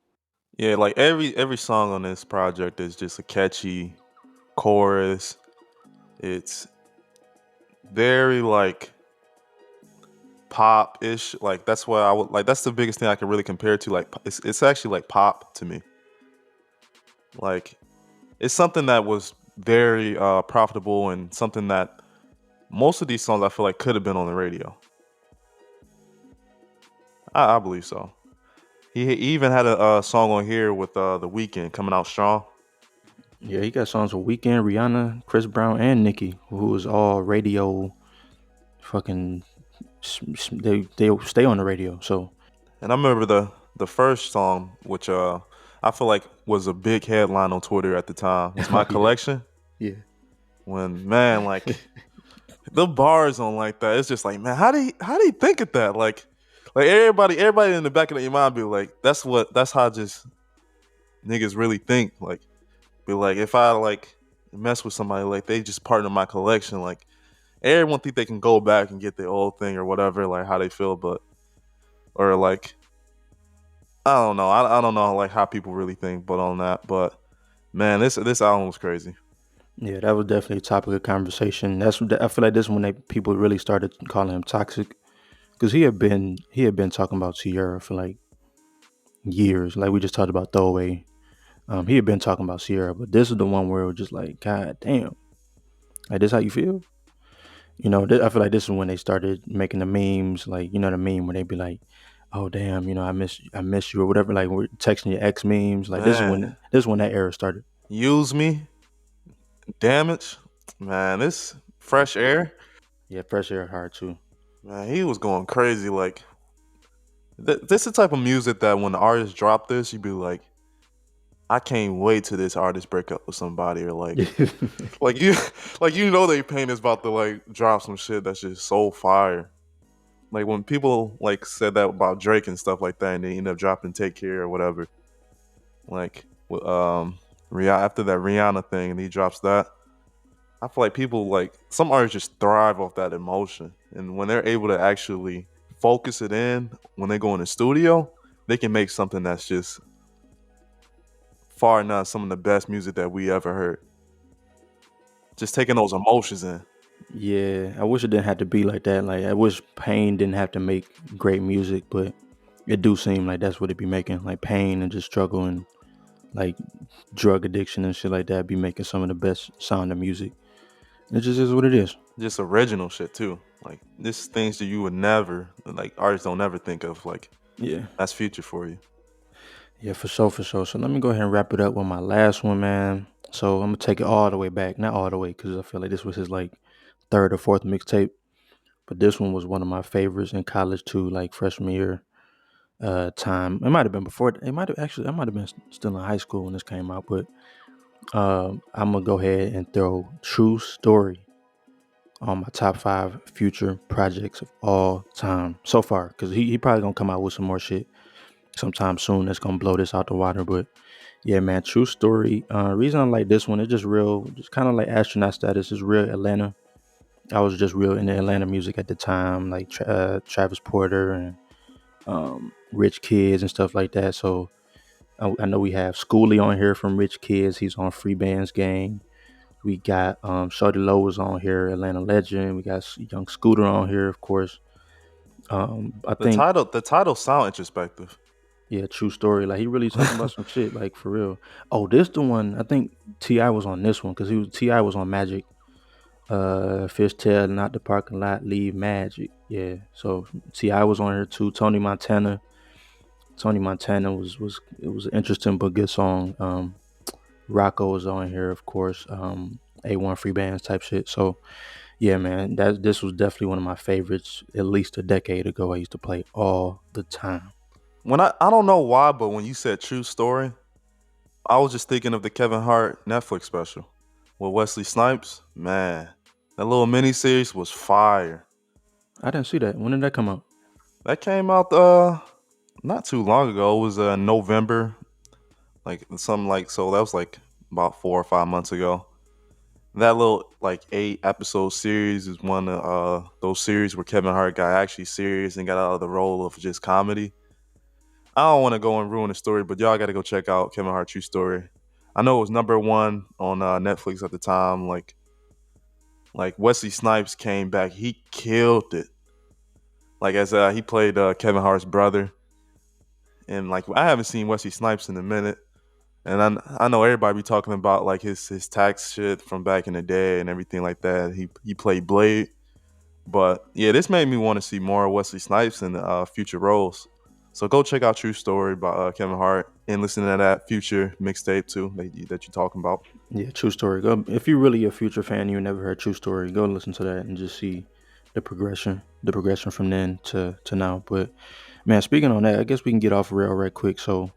Yeah, like every song on this project is just a catchy chorus. It's very like pop ish. Like that's what I would like. That's the biggest thing I can really compare it to. Like it's actually like pop to me. Like it's something that was very profitable and something that most of these songs I feel like could have been on the radio. I believe so. He even had a song on here with the Weeknd coming out strong. Yeah, he got songs with Weeknd, Rihanna, Chris Brown, and Nicki, who was all radio fucking. They stay on the radio. So And I remember the first song, which I feel like was a big headline on Twitter at the time, was oh My yeah, Collection. yeah, When man, like the bars on like that, it's just like man, how do you think of that? Like everybody in the back of their mind be like, that's how just niggas really think. Like be like if I like mess with somebody, like they just part of my collection. Like everyone think they can go back and get the old thing or whatever, like how they feel, but or like I don't know. I don't know like how people really think, but on that. But man, this album was crazy. yeah. That was definitely a topic of conversation. I feel like this is when people really started calling him toxic because he had been talking about Sierra for like years. Like we just talked about Throwaway. He had been talking about Sierra, but this is the one where it was just like, God damn, like this how you feel? I feel like this is when they started making the memes, like the meme where they be like, "Oh damn, I miss you" or whatever. Like we're texting your ex memes. Like Man, this is when that era started. use me, damage. Man, this fresh air. Yeah, fresh air hard too. Man, he was going crazy. Like this is the type of music that when the artist drop this, you'd be like, I can't wait till this artist break up with somebody or like you like they pain is about to like drop some shit that's just so fire. Like when people like said that about Drake and stuff like that, and they end up dropping "Take Care" or whatever. Like, after that Rihanna thing, and he drops that. I feel like people like some artists just thrive off that emotion, and when they're able to actually focus it in when they go in the studio, they can make something that's just far and not some of the best music that we ever heard. Just taking those emotions in. Yeah, I wish it didn't have to be like that. Like I wish Pain didn't have to make great music, but it do seem like that's what it be making. Like Pain and just struggle and like drug addiction and shit like that be making some of the best sound of music. It just is what it is. Just original shit too. Like this things that you would never like artists don't ever think of. Like Yeah. that's future for you. Yeah, for sure, for sure. So let me go ahead and wrap it up with my last one, man. So I'm gonna take it all the way back, not all the way, because I feel like this was his like third or fourth mixtape, but this one was one of my favorites in college too, like freshman year time. It might have been before. It might have actually. I might have been still in high school when this came out, but I'm gonna go ahead and throw True Story on my top 5 future projects of all time so far, because he probably gonna come out with some more shit sometime soon that's gonna blow this out the water, but. Yeah, man, true story. Reason I like this one, it's just real, just kind of like astronaut status. It's real Atlanta. I was just real into Atlanta music at the time, like Travis Porter and Rich Kids and stuff like that. So I know we have Schoolie on here from Rich Kids. He's on Free Bands Gang. We got Shorty Low was on here, Atlanta Legend. We got Young Scooter on here, of course. I The think title sound introspective. yeah, true story. Like he really talking about some shit, like for real. Oh, this the one. I think Ti was on this one because Ti was on Magic. Fishtail, not the parking lot, leave Magic. Yeah. So Ti was on here too. Tony Montana. Tony Montana was it was an interesting but good song. Rocco was on here, of course. A1 free bands type shit. So yeah, man, this was definitely one of my favorites. At least a decade ago, I used to play all the time. When I don't know why, but when you said True Story, I was just thinking of the Kevin Hart Netflix special with Wesley Snipes. Man, that little mini series was fire. I didn't see that. When did that come out? That came out not too long ago. It was November, like something like so. That was like about 4 or 5 months ago. That little like 8 episode series is one of those series where Kevin Hart got actually serious and got out of the role of just comedy. I don't want to go and ruin the story, but y'all got to go check out Kevin Hart True Story. I know it was #1 on Netflix at the time. Like Wesley Snipes came back, he killed it. Like as he played Kevin Hart's brother, and like I haven't seen Wesley Snipes in a minute, and I know everybody be talking about like his tax shit from back in the day and everything like that. He played Blade, but yeah, this made me want to see more of Wesley Snipes in future roles. So go check out True Story by Kevin Hart and listen to that Future mixtape too that you're talking about. Yeah, True Story. Go if you're really a Future fan, you never heard True Story. Go listen to that and just see the progression from then to now. But man, speaking on that, I guess we can get off rail right quick. So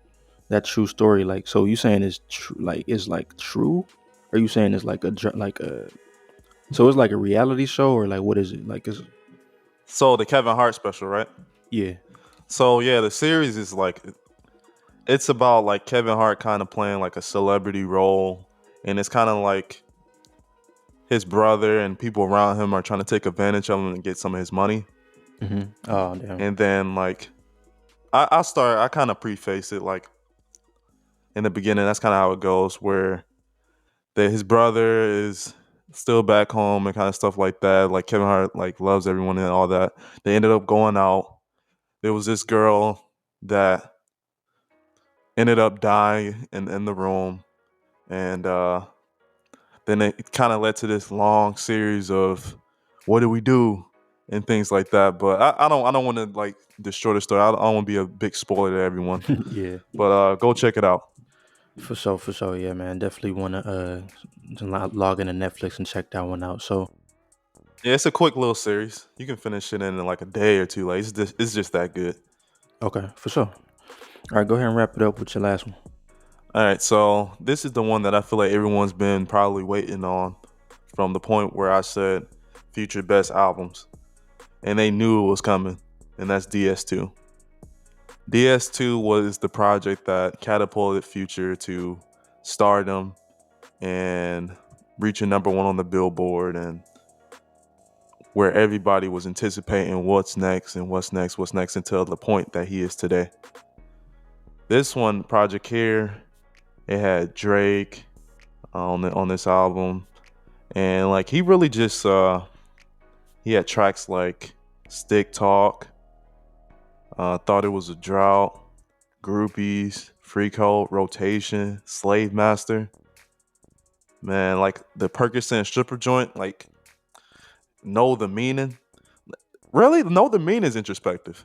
that True Story, like, so you saying is true? Like, is like true? Or you saying it's like like a so it's like a reality show or like what is it? Like, is So the Kevin Hart special, right? yeah. So yeah, the series is like it's about like Kevin Hart kind of playing like a celebrity role, and it's kind of like his brother and people around him are trying to take advantage of him and get some of his money. Oh damn. And then like I kind of preface it like in the beginning. That's kind of how it goes, where his brother is still back home and kind of stuff like that. Like Kevin Hart like loves everyone and all that. They ended up going out. There was this girl that ended up dying in the room, and then it kind of led to this long series of what do we do and things like that. But I don't want to like destroy the story. I don't want to be a big spoiler to everyone. Yeah. But go check it out. For sure, yeah, man. Definitely wanna log into Netflix and check that one out. So Yeah, it's a quick little series. You can finish it in like a day or two. Like it's just that good. okay, for sure. All right, go ahead and wrap it up with your last one. All right, so this is the one that I feel like everyone's been probably waiting on from the point where I said future best albums, and they knew it was coming, and that's DS2. DS2 was the project that catapulted Future to stardom and reaching #1 on the Billboard, and where everybody was anticipating what's next and what's next until the point that he is today. This one project here, it had Drake on this album, and like he really just he had tracks like Stick Talk, Thought It Was a Drought, Groupies, Free Code, Rotation, Slave Master. Man, like the Percocet stripper joint, like Know the Meaning. Really, Know the Meaning is introspective.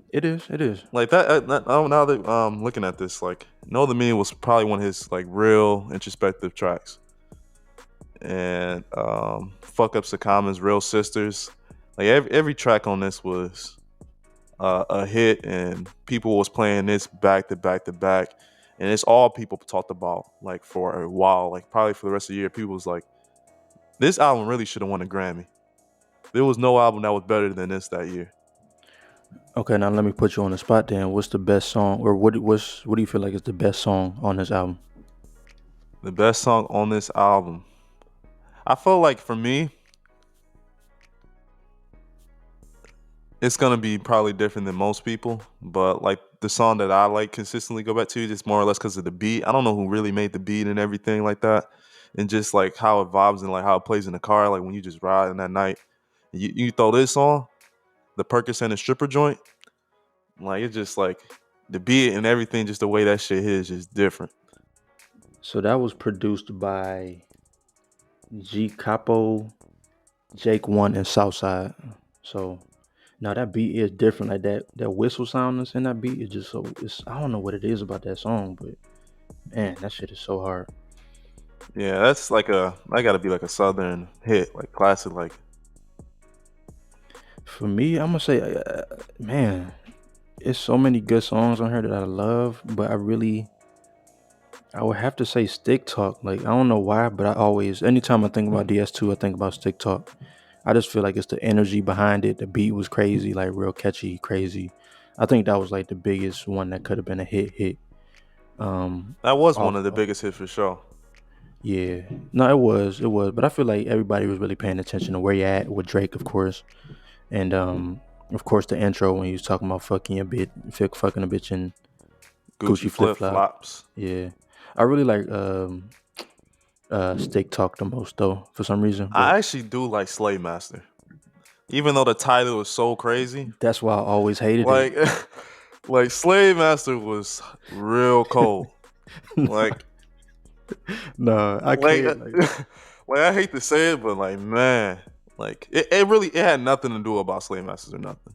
It is. It is. Like now that looking at this, like Know the Meaning was probably one of his like real introspective tracks. And Fuck Up Commons, Real Sisters. Like every track on this was a hit, and people was playing this back to back to back, and it's all people talked about like for a while, like probably for the rest of the year. People was like, this album really should have won a Grammy. There was no album that was better than this that year. Okay, now let me put you on the spot. Then, what's the best song, or what do you feel like is the best song on this album? The best song on this album, I feel like for me, it's gonna be probably different than most people, but like the song that I like consistently go back to, just more or less because of the beat. I don't know who really made the beat and everything like that, and just like how it vibes and like how it plays in the car, like when you just riding that night, you throw this on, the Percocet and stripper joint, like it's just like the beat and everything, just the way that shit is just different. So that was produced by G Capo, Jake One, and Southside. So now that beat is different. Like that whistle sound that's in that beat is just so. It's I don't know what it is about that song, but man, that shit is so hard. Yeah, that's like that gotta be like a southern hit, like classic. Like For me, I'm gonna say, man, it's so many good songs on here that I love, but I would have to say Stick Talk. Like I don't know why, but anytime I think about DS2, I think about Stick Talk. I just feel like it's the energy behind it. The beat was crazy, like real catchy, crazy. I think that was like the biggest one that could have been a hit. Um, that was one off, of the biggest hits for sure. yeah, no, it was, but I feel like everybody was really paying attention to where you at with Drake, of course, and of course the intro when he was talking about fucking a bitch in Gucci Gucci flip flip flop. flops. Yeah, I really like Stick Talk the most though for some reason, but I actually do like Slave Master, even though the title is so crazy. that's why I always hated it. Like, like Slave Master was real cold. Like, No, I like, can't. Like like I hate to say it, but like, man, like it really it had nothing to do about Slave Masters or nothing.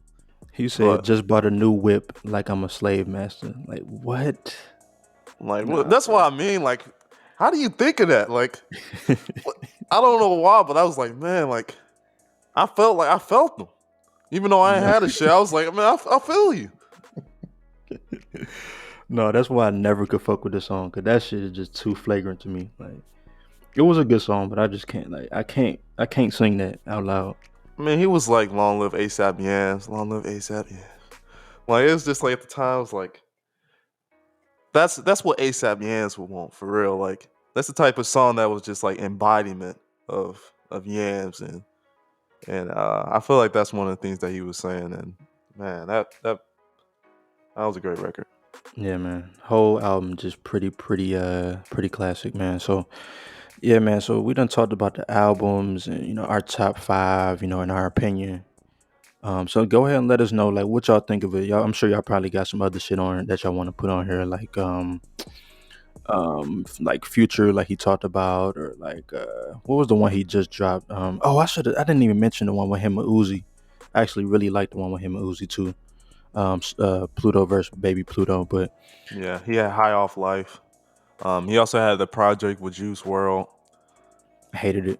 he said, But just bought a new whip, like I'm a slave master. Like what? like, Nah, that's bro. what I mean. Like, how do you think of that? Like, I don't know why, but I was like, man, like I felt them. Even though I ain't No. had a shit, I was like, man, I feel you. No, that's why I never could fuck with this song, cause that shit is just too flagrant to me. Like it was a good song, but I just can't. Like I can't sing that out loud. I mean, he was like, long live ASAP Yams, long live ASAP Yams. Like, it's just like at the time, I was like, that's what ASAP Yams would want for real. Like, that's the type of song that was just like embodiment of Yams, and I feel like that's one of the things that he was saying. And man, that was a great record. Yeah, man. Whole album just pretty classic, man. So yeah, man. So we done talked about the albums and our top five, in our opinion. So go ahead and let us know like what y'all think of it. Y'all, I'm sure y'all probably got some other shit on that y'all want to put on here, like Future, like he talked about, or like what was the one he just dropped? I didn't even mention the one with him and Uzi. I actually really like the one with him and Uzi too. Pluto versus Baby Pluto, but Yeah, he had High Off Life. He also had the project with Juice World. I hated it.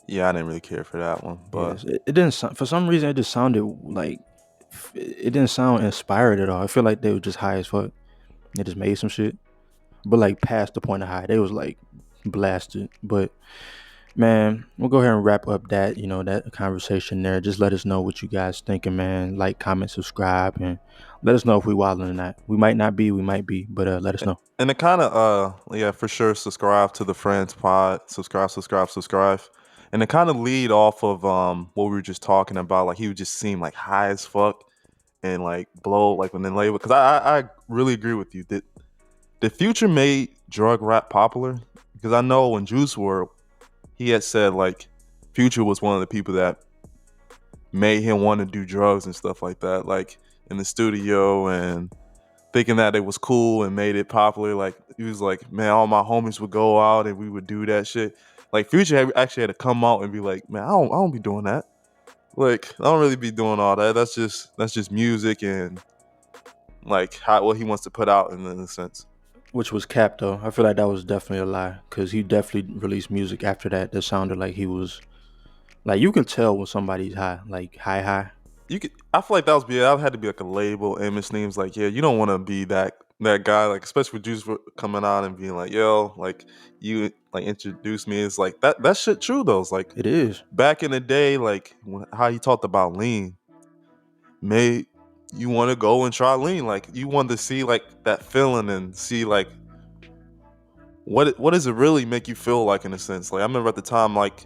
Yeah, I didn't really care for that one, but Yes, it didn't sound, for some reason it just sounded like it didn't sound inspired at all. I feel like they were just high as fuck. They just made some shit, but like past the point of high, they was like blasted. But man, we'll go ahead and wrap up that conversation there. Just let us know what you guys thinking, man. Like, comment, subscribe, and let us know if we wilding or not. We might not be, we might be, but let us know. and it kind of yeah, for sure, subscribe to the Friends Pod. Subscribe. And it kind of lead off of what we were just talking about. Like, he would just seem like high as fuck and like blow like when they label. Because I really agree with you. Did the Future made drug rap popular? Because I know when Juice WRLD, he had said like Future was one of the people that made him want to do drugs and stuff like that, like in the studio, and thinking that it was cool and made it popular. Like, he was like, man, all my homies would go out and we would do that shit. Like, Future actually had to come out and be like, man, I don't be doing that. Like, I don't really be doing all that. That's just music and like what he wants to put out in a sense. Which was cap though. I feel like that was definitely a lie because he definitely released music after that that sounded like he was like you can tell when somebody's high, like high. I feel like that had to be like a label image themes. Like, yeah, you don't want to be that guy. Like, especially with Juice coming out and being like, yo, like, you like introduced me. It's like that shit true though. It's like It is, back in the day, like how he talked about lean made you want to go and try lean. Like, you wanted to see like that feeling and see like what does it really make you feel like in a sense. Like, I remember at the time, like,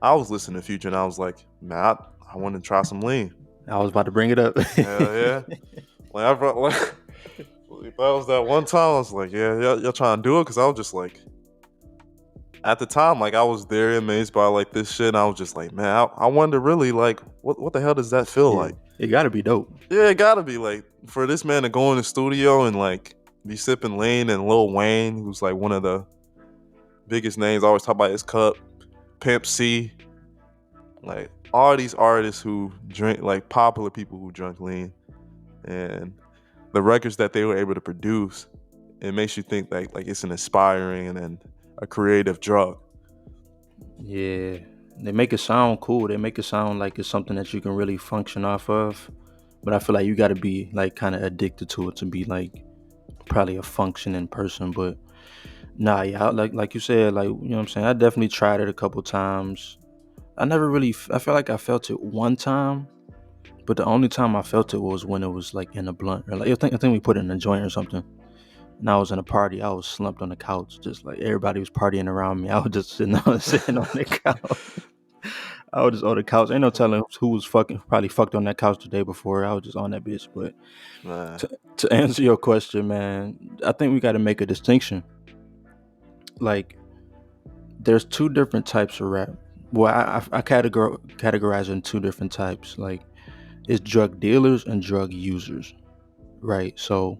I was listening to Future and I was like, man, I want to try some lean. I was about to bring it up. Hell yeah. Like, I brought, like, if that was that one time, I was like, yeah, y'all trying to do it? Because I was just like, at the time, like, I was there amazed by like this shit. And I was just like, man, I wonder really like what the hell does that feel Yeah, like? it gotta be dope. Yeah, it gotta be like for this man to go in the studio and like be sipping lean, and Lil Wayne, who's like one of the biggest names, I always talk about his cup, Pimp C, like all these artists who drink, like popular people who drink lean, and the records that they were able to produce, it makes you think like it's an inspiring and then a creative drug. Yeah, they make it sound cool. They make it sound like it's something that you can really function off of. But I feel like you got to be like kind of addicted to it to be like probably a functioning person. But nah, yeah, like you said, like you know what I'm saying. I definitely tried it a couple times. I never really. I feel like I felt it one time, but the only time I felt it was when it was like in a blunt or like I think we put it in a joint or something. And I was in a party. I was slumped on the couch, just like everybody was partying around me. I was just sitting on the couch. I was just on the couch. Ain't no telling who was probably fucked on that couch the day before. I was just on that bitch. But Man, to answer your question, man, I think we got to make a distinction. Like, there's two different types of rap. Well, I categorize it in two different types. Like, it's drug dealers and drug users, right? So,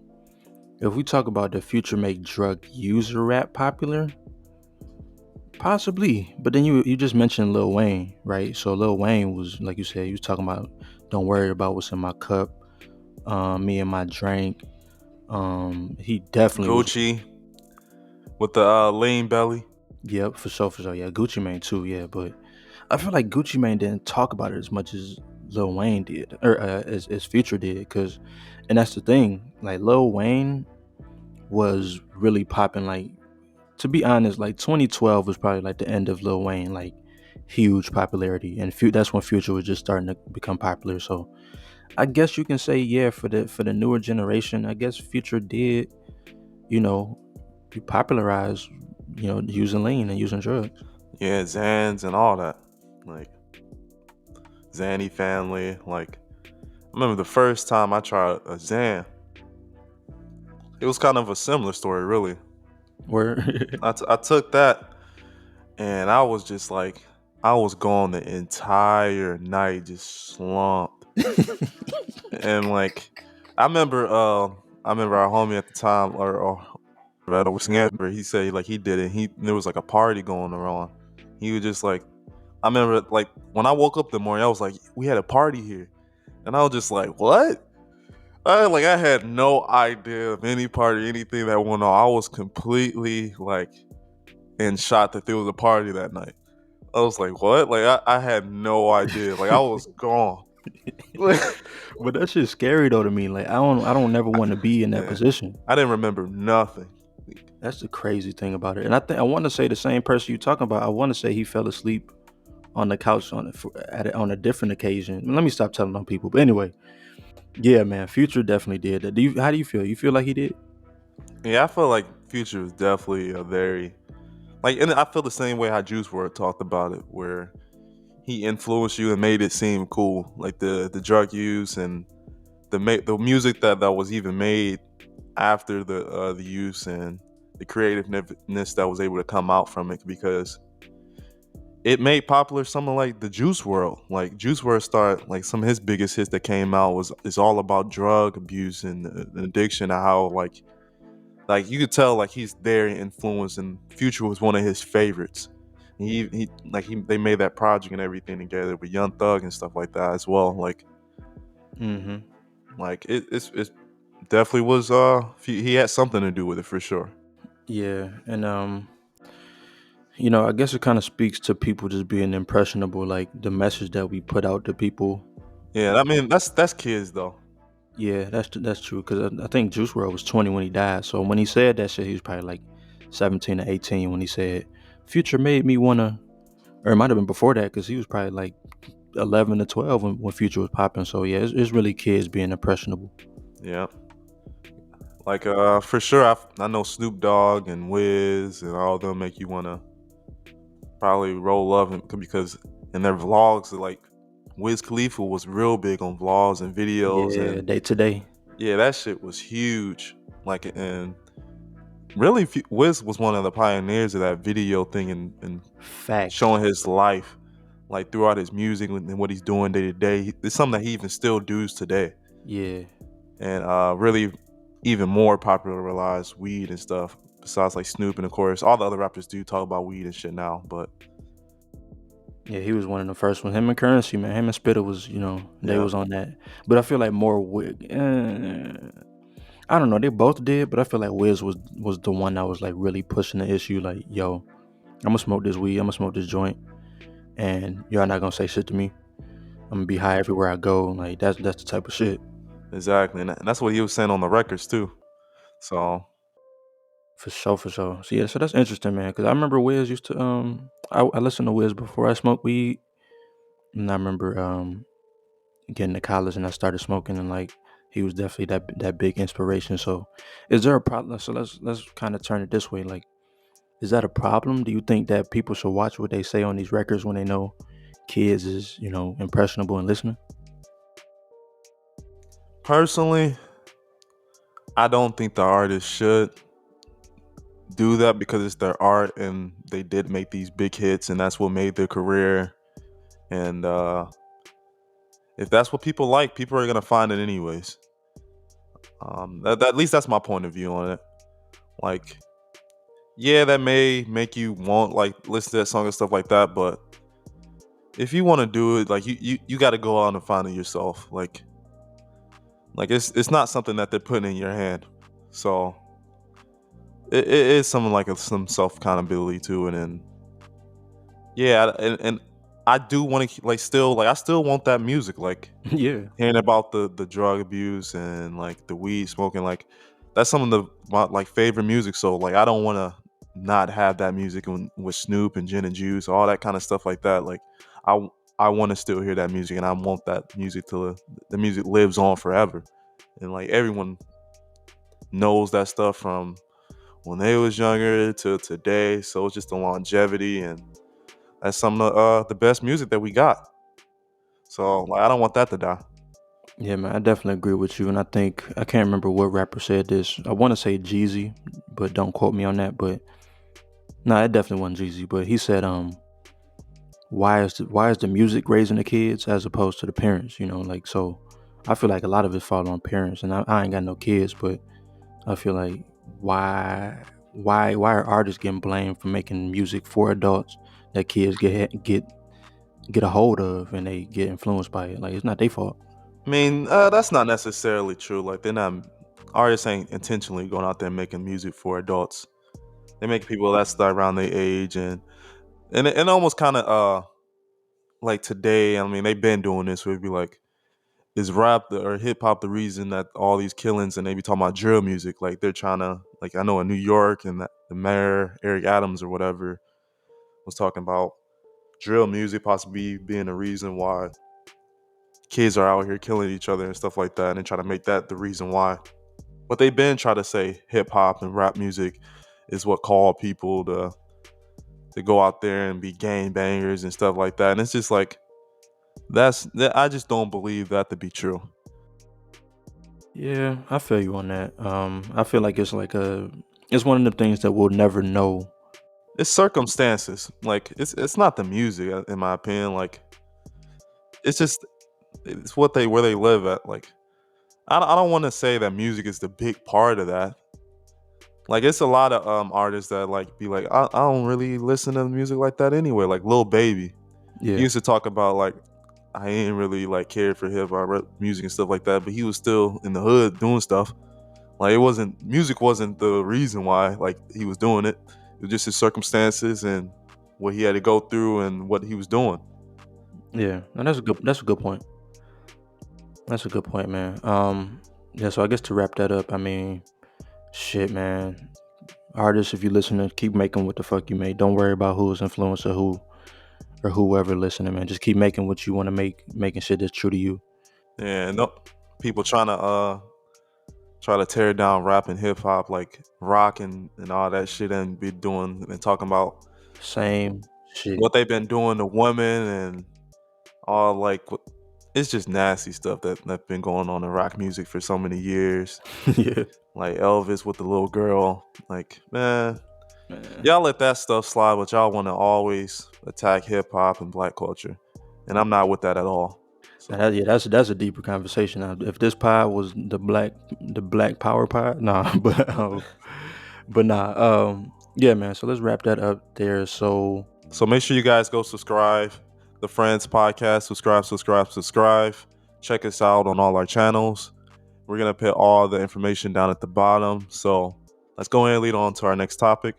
if we talk about the future make drug user rap popular, possibly. But then you just mentioned Lil Wayne, right? So Lil Wayne was like you said, he was talking about don't worry about what's in my cup, me and my drink. He definitely was. Gucci with the lean belly. Yep, for sure, for sure. Yeah, Gucci Mane too. Yeah, but I feel like Gucci Mane didn't talk about it as much as Lil Wayne did, or as Future did, because, and that's the thing. Like Lil Wayne was really popping. Like, to be honest, like 2012 was probably like the end of Lil Wayne, like huge popularity, and that's when Future was just starting to become popular. So I guess you can say, yeah, for the newer generation, I guess Future did, you know, popularize, using lean and using drugs. Yeah, Zans and all that. Like Zanny family. Like I remember the first time I tried a Zan. It was kind of a similar story, really. Where I took that and I was just like, I was gone the entire night, just slumped. And like, I remember our homie at the time, or he said like he did it. There was like a party going around. He was just like, I remember like when I woke up the morning, I was like, we had a party here, and I was just like, what? I had no idea of any party, anything that went on. I was completely like in shock that there was a party that night. I was like, what? Like I had no idea. Like I was gone. but that shit's scary though to me. Like I don't never want to be in that Yeah. position. I didn't remember nothing. That's the crazy thing about it. And I want to say the same person you talking about. I want to say he fell asleep on the couch on a different occasion. Let me stop telling on people. But anyway, yeah, man, Future definitely did that. How do you feel? You feel like he did? Yeah, I feel like Future was definitely a very like, and I feel the same way how Juice WRLD talked about it, where he influenced you and made it seem cool, like the drug use and the music that was even made after the use and the creativeness that was able to come out from it, because it made popular someone like the Juice WRLD. Like Juice WRLD started like some of his biggest hits that came out was it's all about drug abuse and addiction, and how like you could tell like he's very influenced, and Future was one of his favorites. They made that project and everything together with Young Thug and stuff like that as well. Mm-hmm. Like it definitely was he had something to do with it for sure. Yeah, and I guess it kind of speaks to people just being impressionable, like the message that we put out to people. Yeah, I mean that's kids though. Yeah, that's true. Because I think Juice WRLD was 20 when he died. So when he said that shit, he was probably like 17 or 18 when he said, "Future made me wanna," or it might have been before that because he was probably like 11 to 12 when Future was popping. So yeah, it's really kids being impressionable. Yeah, like for sure I know Snoop Dogg and Wiz and all of them make you wanna probably roll up because in their vlogs like Wiz Khalifa was real big on vlogs and videos, Yeah, and day to day. yeah, that shit was huge. Like, and really, Wiz was one of the pioneers of that video thing and Facts. showing his life, like throughout his music and what he's doing day to day. It's something that he even still does today, Yeah. and really even more popularized weed and stuff. Besides like Snoop and of course all the other rappers do talk about weed and shit now, but Yeah, he was one of the first ones. Him and Currency, man. Him and Spitter was, they yeah, was on that. But I feel like more. I don't know. They both did, but I feel like Wiz was the one that was like really pushing the issue. Like, yo, I'm gonna smoke this weed. I'm gonna smoke this joint, and y'all not gonna say shit to me. I'm gonna be high everywhere I go. Like that's the type of shit. Exactly, and that's what he was saying on the records too. So For sure, for sure. So yeah, so that's interesting, man. Because I remember Wiz used to I listened to Wiz before I smoked weed, and I remember getting to college and I started smoking, and like he was definitely that big inspiration. So is there a problem? So let's kind of turn it this way. Like, is that a problem? Do you think that people should watch what they say on these records when they know kids is impressionable and listening? personally, I don't think the artist should do that because it's their art and they did make these big hits and that's what made their career. And if that's what people like, people are gonna find it anyways. At least that's my point of view on it. Like, yeah, that may make you want like listen to that song and stuff like that, but if you want to do it, like you got to go out and find it yourself. Like it's not something that they're putting in your hand. So it is something like some self accountability to it, and yeah, and I do want to like still like I still want that music, like Yeah, hearing about the drug abuse and like the weed smoking, like that's some of my like favorite music. So like I don't want to not have that music with Snoop and Gin and Juice, all that kind of stuff like that. Like I I want to still hear that music, and I want that music to the music lives on forever, and like everyone knows that stuff from when they was younger to today. So it's just the longevity, and that's some of the best music that we got. So like I don't want that to die. yeah, man. I definitely agree with you, and I think I can't remember what rapper said this. I want to say Jeezy, but don't quote me on that. But no, it definitely wasn't Jeezy. But he said, why is the music raising the kids as opposed to the parents? Like so. I feel like a lot of it fall on parents, and I ain't got no kids, but I feel like why are artists getting blamed for making music for adults that kids get a hold of and they get influenced by it? Like it's not their fault. I mean, that's not necessarily true. Like they're not artists ain't intentionally going out there making music for adults. They make people that's around their age and almost kind of like today. I mean, they've been doing this. Where it'd be like, is or hip hop the reason that all these killings and they be talking about drill music? Like they're trying to like I know in New York and the mayor Eric Adams or whatever was talking about drill music possibly being the reason why kids are out here killing each other and stuff like that, and they try to make that the reason why. But they've been trying to say hip hop and rap music is what called people to go out there and be gang bangers and stuff like that. And it's just like I just don't believe that to be true. Yeah, I feel you on that. I feel like it's one of the things that we'll never know. It's circumstances. Like it's not the music in my opinion. Like it's just it's what they where they live at. Like I don't want to say that music is the big part of that. Like it's a lot of artists that like be like I don't really listen to music like that anyway. Like Lil Baby, he Yeah, used to talk about like I ain't really like cared for hip hop music and stuff like that, but he was still in the hood doing stuff. Like it wasn't music wasn't the reason why like he was doing it. It was just his circumstances and what he had to go through and what he was doing. yeah, and that's a good point. That's a good point, man. Yeah. So I guess to wrap that up, I mean, shit, man. Artists, if you listening, keep making what the fuck you make. Don't worry about who's influenced or whoever listening, man. Just keep making what you want to make, making shit that's true to you. And no, people trying to try to tear down rap and hip hop, like rock and all that shit, and be doing and talking about Same shit. what they've been doing to women and all like it's just nasty stuff that's been going on in rock music for so many years. Yeah, Like Elvis with the little girl. Like, man, man. y'all let that stuff slide, but y'all want to always attack hip hop and black culture, and I'm not with that at all. Now So yeah, that's a deeper conversation. Now, if this pod was the black power pod, nah, but nah, yeah, man. So let's wrap that up there. So so make sure you guys go subscribe the Friends Podcast. Subscribe. Check us out on all our channels. We're gonna put all the information down at the bottom. So let's go ahead and lead on to our next topic.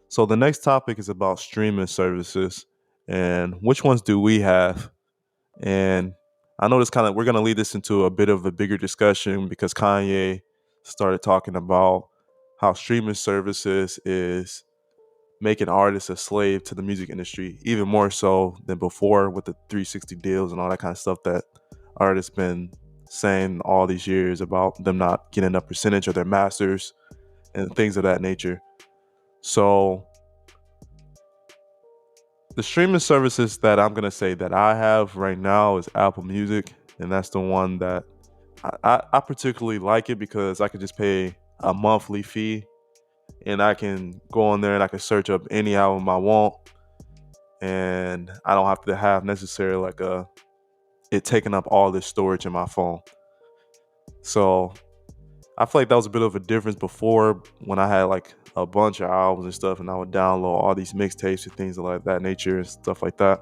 So the next topic is about streaming services and which ones do we have? And I know this kind of we're gonna lead this into a bit of a bigger discussion because Kanye started talking about how streaming services is making artists a slave to the music industry, even more so than before with the 360 deals and all that kind of stuff that artists been saying all these years about them not getting a percentage of their masters and things of that nature. So the streaming services that I'm gonna say that I have right now is Apple Music, and that's the one that I particularly like it because I could just pay a monthly fee and I can go on there and I can search up any album I want, and I don't have to have necessarily like it taking up all this storage in my phone. So I feel like that was a bit of a difference before when I had like a bunch of albums and stuff, and I would download all these mixtapes and things like that nature and stuff like that.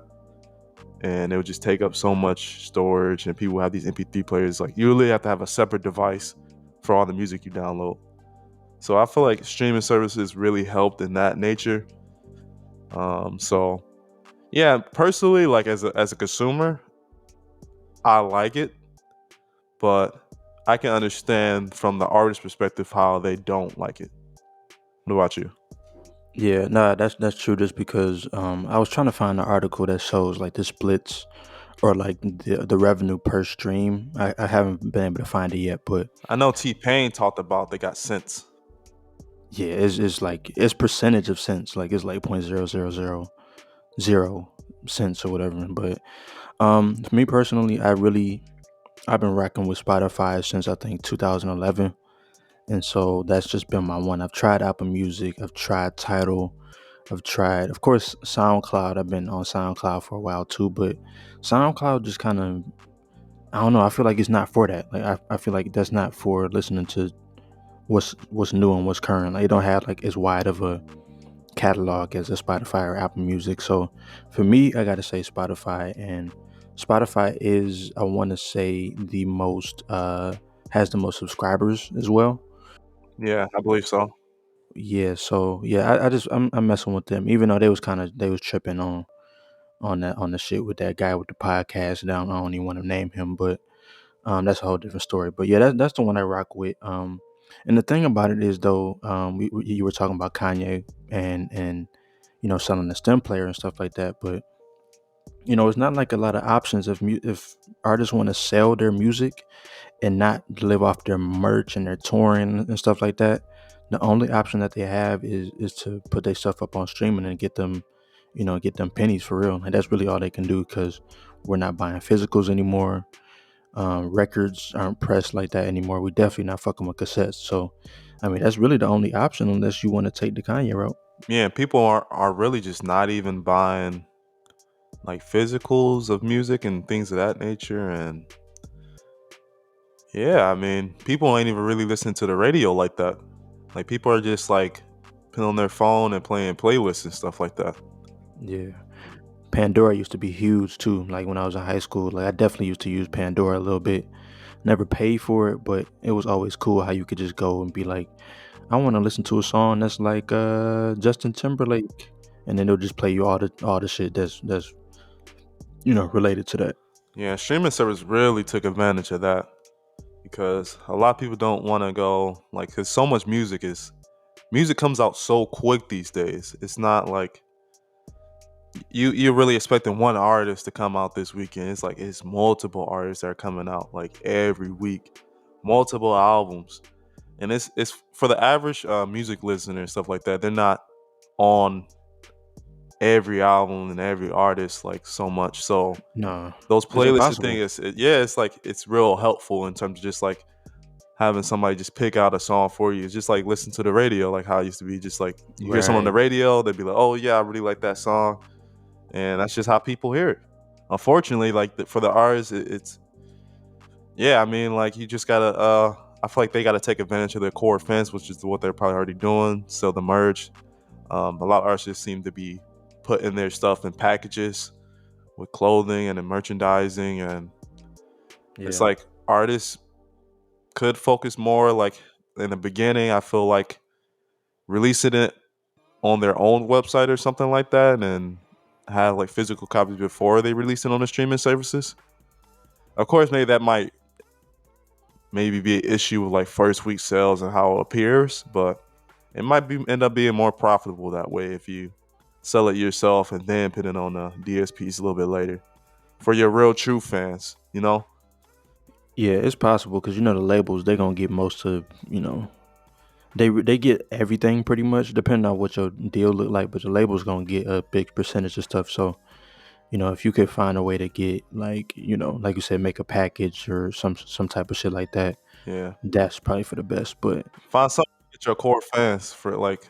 And it would just take up so much storage, and people have these MP3 players. Like you really have to have a separate device for all the music you download. So I feel like streaming services really helped in that nature. So yeah, personally, like as a consumer, I like it, but I can understand from the artist perspective how they don't like it. What about you? Yeah, nah, that's true. Just because I was trying to find an article that shows like the splits or like the revenue per stream. I haven't been able to find it yet, but I know T-Pain talked about they got cents. yeah, it's like it's percentage of cents. Like it's like 0.0000 cents or whatever. But for me personally, I've been rocking with Spotify since I think 2011, and so that's just been my one. I've tried Apple Music, I've tried Tidal, I've tried, of course, SoundCloud. I've been on SoundCloud for a while too, but SoundCloud just kind of, I don't know. I feel like it's not for that. Like I feel like that's not for listening to what's new and what's current. Like it don't have like as wide of a catalog as a Spotify or Apple Music. So for me, I gotta say Spotify, and Spotify is, I want to say, the most has the most subscribers as well. Yeah, I believe so. Yeah, so yeah, I'm messing with them, even though they was tripping on the shit with that guy with the podcast. Down, I don't even want to name him, but that's a whole different story. But yeah, that's the one I rock with. And the thing about it is though, you were talking about Kanye and selling the stem player and stuff like that, but it's not like a lot of options if artists want to sell their music and not live off their merch and their touring and stuff like that. The only option that they have is to put their stuff up on streaming and get them pennies for real. And that's really all they can do because we're not buying physicals anymore. Records aren't pressed like that anymore. We definitely not fucking with cassettes. So, I mean, that's really the only option unless you want to take the Kanye route. Yeah, people are really just not even buying like physicals of music and things of that nature. And yeah, I mean, people ain't even really listening to the radio like that. Like people are just like putting on their phone and playing playlists and stuff like that. Yeah. Pandora used to be huge too. Like when I was in high school, like I definitely used to use Pandora a little bit. Never paid for it, but it was always cool how you could just go and be like, I want to listen to a song that's like Justin Timberlake, and then they'll just play you all the shit that's related to that. Yeah, streaming service really took advantage of that because a lot of people don't want to go like because so much music comes out so quick these days. It's not like you're really expecting one artist to come out this weekend. It's like it's multiple artists that are coming out like every week, multiple albums, and it's for the average music listener and stuff like that. They're not on every album and every artist like so much. So No, those it's playlists and impossible. things, yeah, it's like it's real helpful in terms of just like having somebody just pick out a song for you. It's just like listen to the radio, like how it used to be. Just like you hear someone on the Right. radio, they'd be like, "Oh yeah, I really like that song," and that's just how people hear it. Unfortunately, like for the artists, it's yeah. I mean, like you just gotta. I feel like they gotta take advantage of their core fans, which is what they're probably already doing. Sell the merch. A lot of artists just seem to be putting their stuff in packages with clothing and in merchandising, and it's Yeah. like artists could focus more like in the beginning. I feel like releasing it on their own website or something like that, and have like physical copies before they release it on the streaming services. Of course, maybe that might maybe be an issue with like first week sales and how it appears, but it might be end up being more profitable that way if you sell it yourself and then put it on the DSPs a little bit later for your real true fans. You know? Yeah, it's possible because the labels they gonna get most of they get everything pretty much depending on what your deal look like, but the label's gonna get a big percentage of stuff. So if you could find a way to get like you said, make a package or some type of shit like that, Yeah. that's probably for the best. But Find something to get your core fans for like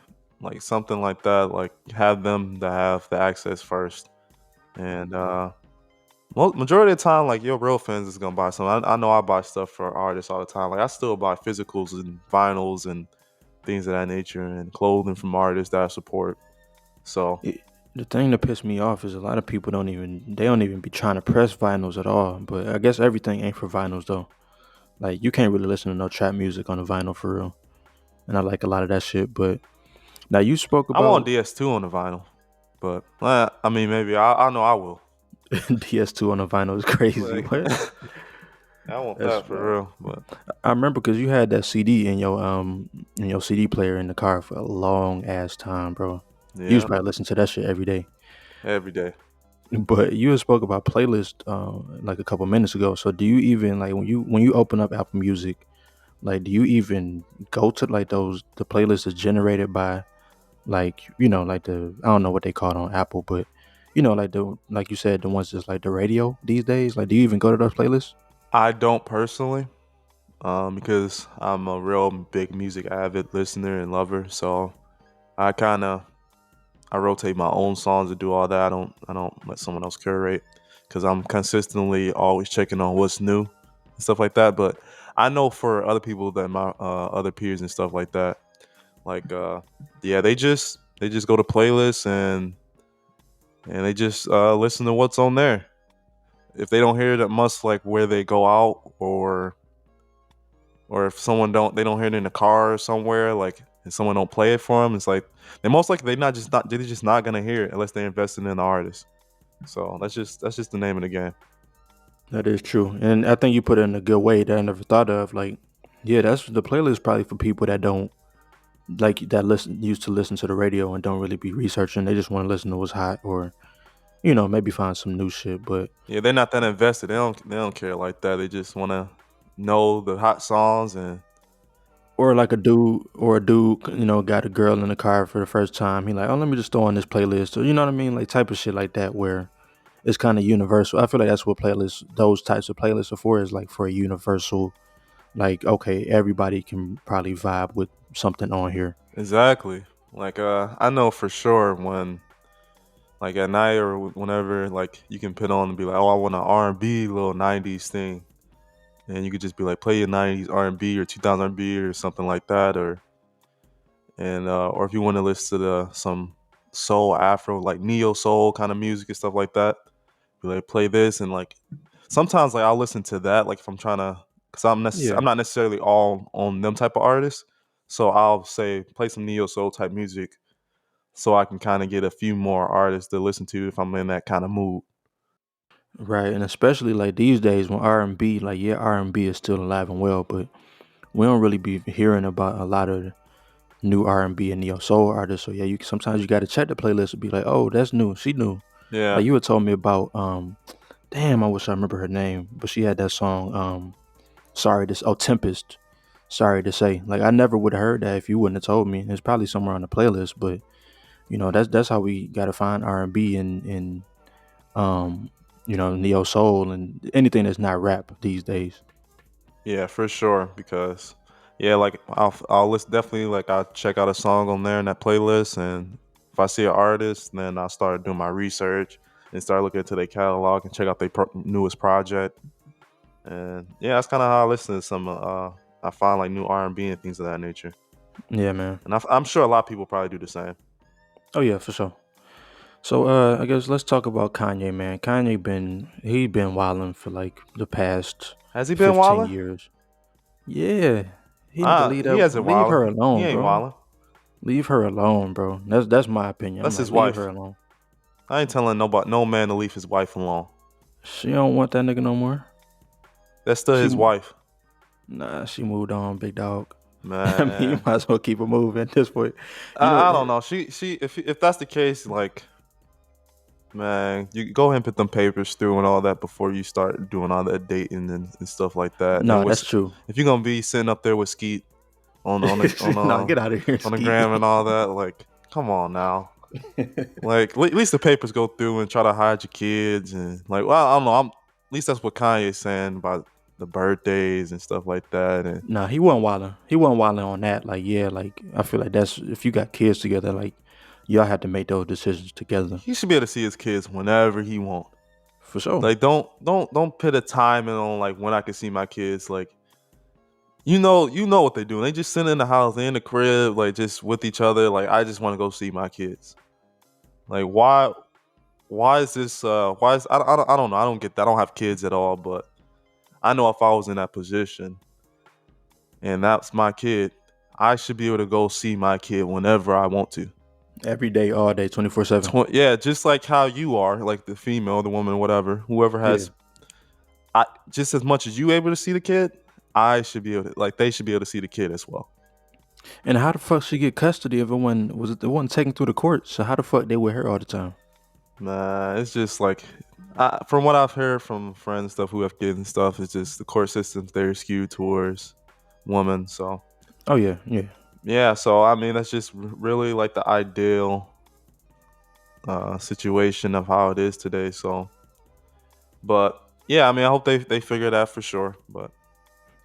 something like that. Like have them to have the access first, and majority of the time, like your real fans is gonna buy something. I know I buy stuff for artists all the time. Like I still buy physicals and vinyls and things of that nature, and clothing from artists that I support. So it, the thing that pissed me off is a lot of people don't even be trying to press vinyls at all. But I guess everything ain't for vinyls though. Like you can't really listen to no trap music on a vinyl for real. And I like a lot of that shit. But now you spoke I want about DS2 on the vinyl, but I mean maybe I know I will. DS2 on a vinyl is crazy. Like What? I want That's that for wild. real, but I remember because you had that CD in your CD player in the car for a long ass time, bro. You was yeah, probably listening to that shit every day. every day. But you had spoke about playlist like a couple minutes ago. So do you even like when you open up Apple Music, like do you even go to like the playlists that's generated by like like the I don't know what they call it on Apple, but like you said the ones that's like the radio these days. Like do you even go to those playlists? I don't personally, because I'm a real big music avid listener and lover. So I kind of I rotate my own songs to do all that. I don't let someone else curate because I'm consistently always checking on what's new and stuff like that. But I know for other people that my other peers and stuff like that, like yeah, they just go to playlists and they just listen to what's on there. If they don't hear it, it must like where they go out or if someone don't hear it in the car or somewhere like and someone don't play it for them, it's like they most likely they're just not gonna hear it unless they're invested in the artist. So that's just the name of the game. That is true, and I think you put it in a good way that I never thought of. Like, yeah, that's the playlist probably for people that don't like that listen used to listen to the radio and don't really be researching. They just want to listen to what's hot, or maybe find some new shit. But Yeah, they're not that invested. They don't care like that. They just want to know the hot songs and or like a dude, got a girl in the car for the first time. He like, oh, let me just throw on this playlist, or you know what I mean, like type of shit like that, where it's kind of universal. I feel like that's what those types of playlists are for. Is like for a universal, like okay, everybody can probably vibe with something on here. exactly. Like I know for sure when like at night or whenever like you can put on and be like, oh, I want an R&B little 90s thing. And you could just be like play your 90s R&B or 2000 R&B or something like that or if you want to listen to some soul afro like neo soul kind of music and stuff like that, be like play this and like sometimes like I'll listen to that like if I'm trying to because Yeah. I'm not necessarily all on them type of artists, so I'll say play some neo soul type music so I can kind of get a few more artists to listen to if I'm in that kind of mood. Right, and especially like these days when R&B, like yeah, R&B is still alive and well, but we don't really be hearing about a lot of new R&B and neo soul artists. So yeah, you sometimes you got to check the playlist and be like, oh, that's new, she new. Yeah, Like you had told me about, damn, I wish I remember her name, but she had that song, Tempest. Sorry to say, like I never would have heard that if you wouldn't have told me. It's probably somewhere on the playlist, but that's how we got to find R&B and um, neo soul and anything that's not rap these days. yeah, for sure. Because yeah, like I'll list definitely like I'll check out a song on there in that playlist, and if I see an artist, then I'll start doing my research and start looking into their catalog and check out their newest project. And yeah, that's kind of how I listen to some. I find like new R&B and things of that nature, Yeah, man. and I'm sure a lot of people probably do the same. Oh yeah, for sure. So I guess let's talk about Kanye, man. He been wilding for like the past Has he been 15 wilding? years. Yeah, he need to leave He that. hasn't Leave her wildin'. He alone, ain't bro. wildin'. Leave her alone, bro. That's my opinion. I'm That's like, his leave her wife. alone. I ain't telling nobody, no man to leave his wife alone. She don't want that nigga no more. That's still She his wife, Nah, she moved on, big dog. I mean, you man. might as well keep it moving at this point. You know, I don't know. She if that's the case, like, man, you go ahead and put them papers through and all that before you start doing all that dating and stuff like that. And no, with that's true. if you're gonna be sitting up there with Skeet on the No, get out of here, on the Ski. gram and all that, like, come on now. Like, at least the papers go through and try to hide your kids and like, well, I don't know. At least that's what Kanye's saying about the birthdays and stuff like that. And Nah, he wasn't wilding. He wasn't wilding on that. Like, yeah, like I feel like that's if you got kids together, like y'all have to make those decisions together he should be able to see his kids whenever he want. for sure. Like, don't put a timing on like when I can see my kids. Like, you know what they're doing. They just sit in the house, they in the crib, like just with each other. Like, I just want to go see my kids. Like, why is this? Why is I don't know. I don't get that. I don't have kids at all, but I know if I was in that position and that's my kid, I should be able to go see my kid whenever I want to. Every day, all day, 24/7. Yeah, just like how you are, like the female, the woman, whatever, whoever Yeah. has, I just as much as you able to see the kid, I should be able to, like, they should be able to see the kid as well. And how the fuck she get custody of it when was it wasn't taken through the court? So how the fuck they with her all the time? Nah, it's just like, from what I've heard from friends and stuff who have kids and stuff, it's just the court systems they're skewed towards women. So Oh yeah, yeah. yeah, so I mean that's just really like the ideal situation of how it is today. So, but yeah, I mean I hope they figure that for sure. But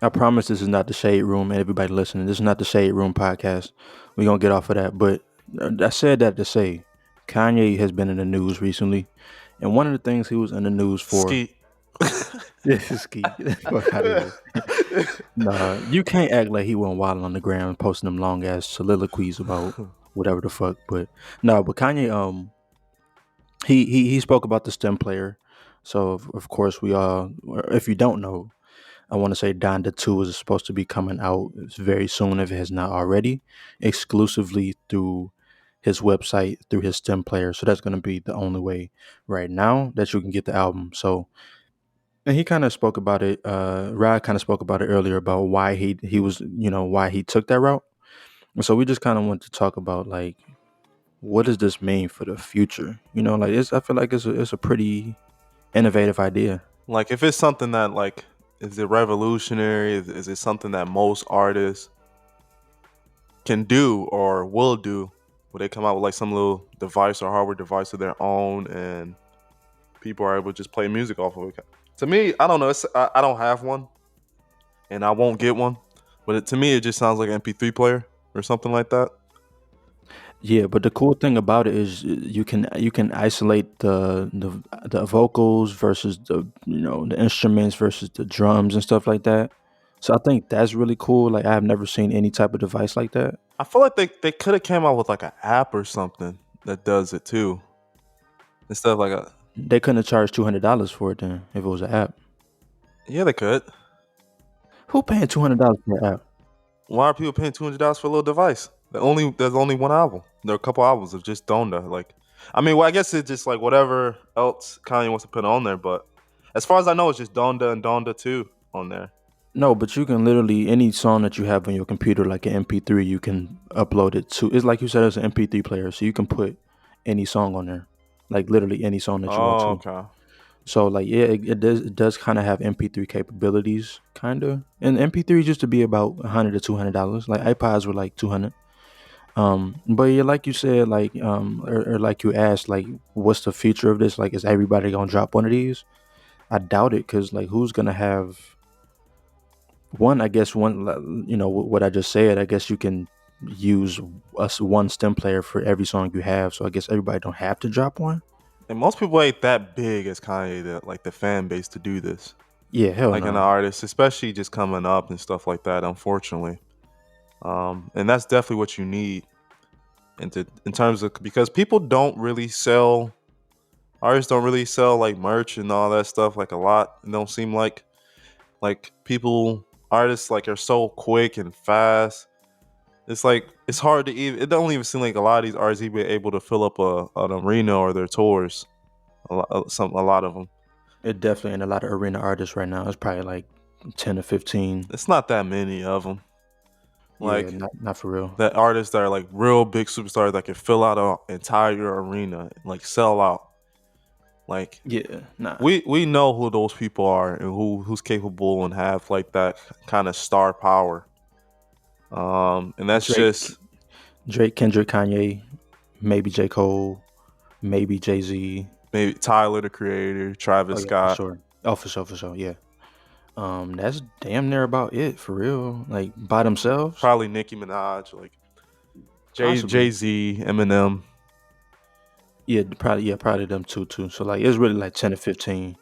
I promise this is not the Shade Room, and everybody listening. This is not the Shade Room podcast. We're gonna get off of that. But I said that to say Kanye has been in the news recently. And one of the things he was in the news for Skeet. this is Ski. Get the fuck out of here. Nah, you can't act like he wasn't wilding on the ground posting them long ass soliloquies about whatever the fuck. But no, but Kanye he spoke about the STEM player. So of course we all, if you don't know, I want to say Donda 2 is supposed to be coming out very soon if it has not already, exclusively through his website, through his STEM player. So that's going to be the only way right now that you can get the album. So, and he kind of spoke about it. Rod kind of spoke about it earlier about why he was, why he took that route. And so we just kind of want to talk about like, what does this mean for the future? Like I feel like it's a pretty innovative idea. Like, if it's something that, like, is it revolutionary? Is it something that most artists can do or will do? Will they come out with like some little device or hardware device of their own, and people are able to just play music off of it? To me, I don't know. I don't have one, and I won't get one. But to me, it just sounds like an MP3 player or something like that. Yeah, but the cool thing about it is you can isolate the vocals versus the instruments versus the drums and stuff like that. So I think that's really cool. Like I've never seen any type of device like that. I feel like they could have came out with like an app or something that does it too, instead of like a. They couldn't have charged $200 for it then if it was an app. Yeah, they could. Who paying $200 for an app? Why are people paying $200 for a little device? There's only one album. There are a couple albums of just Donda. Like, I mean, well, I guess it's just like whatever else Kanye wants to put on there. But as far as I know, it's just Donda and Donda 2 on there. No, but you can literally any song that you have on your computer, like an MP3, you can upload it to. It's like you said, it's an MP3 player, so you can put any song on there, like literally any song that you want Oh, to. okay. So like yeah, it does kind of have MP3 capabilities, kind of. And MP3 used to be about $100 to $200. Like iPods were like 200. But yeah, like you said, like or like you asked, like what's the future of this? Like, is everybody gonna drop one of these? I doubt it, cause like who's gonna have one? I guess one, what I just said. I guess you can use us one stem player for every song you have. So I guess everybody don't have to drop one. And most people ain't that big as Kanye, like the fan base to do this. Yeah, hell Like an no. artist, especially just coming up and stuff like that, unfortunately. And that's definitely what you need. In terms of, because people don't really sell, artists don't really sell like merch and all that stuff like a lot. It don't seem like people artists like are so quick and fast. It's like it's hard to even. It don't even seem like a lot of these artists even able to fill up an arena or their tours. A lot of them. It definitely ain't a lot of arena artists right now. It's probably like 10 or 15. It's not that many of them. Yeah, Like not for real. that artists that are like real big superstars that can fill out an entire arena, like sell out. Like Yeah, nah. we know who those people are and who's capable and have like that kind of star power. And that's Drake, just Drake, Kendrick, Kanye, maybe J. Cole, maybe Jay Z. maybe Tyler the Creator, Oh Travis yeah, for Scott, sure. Oh, for sure. Yeah. That's damn near about it for real. Like by themselves, probably Nicki Minaj, like possibly. Jay Z, Eminem. Probably them too. So like it's really like 10 to 15.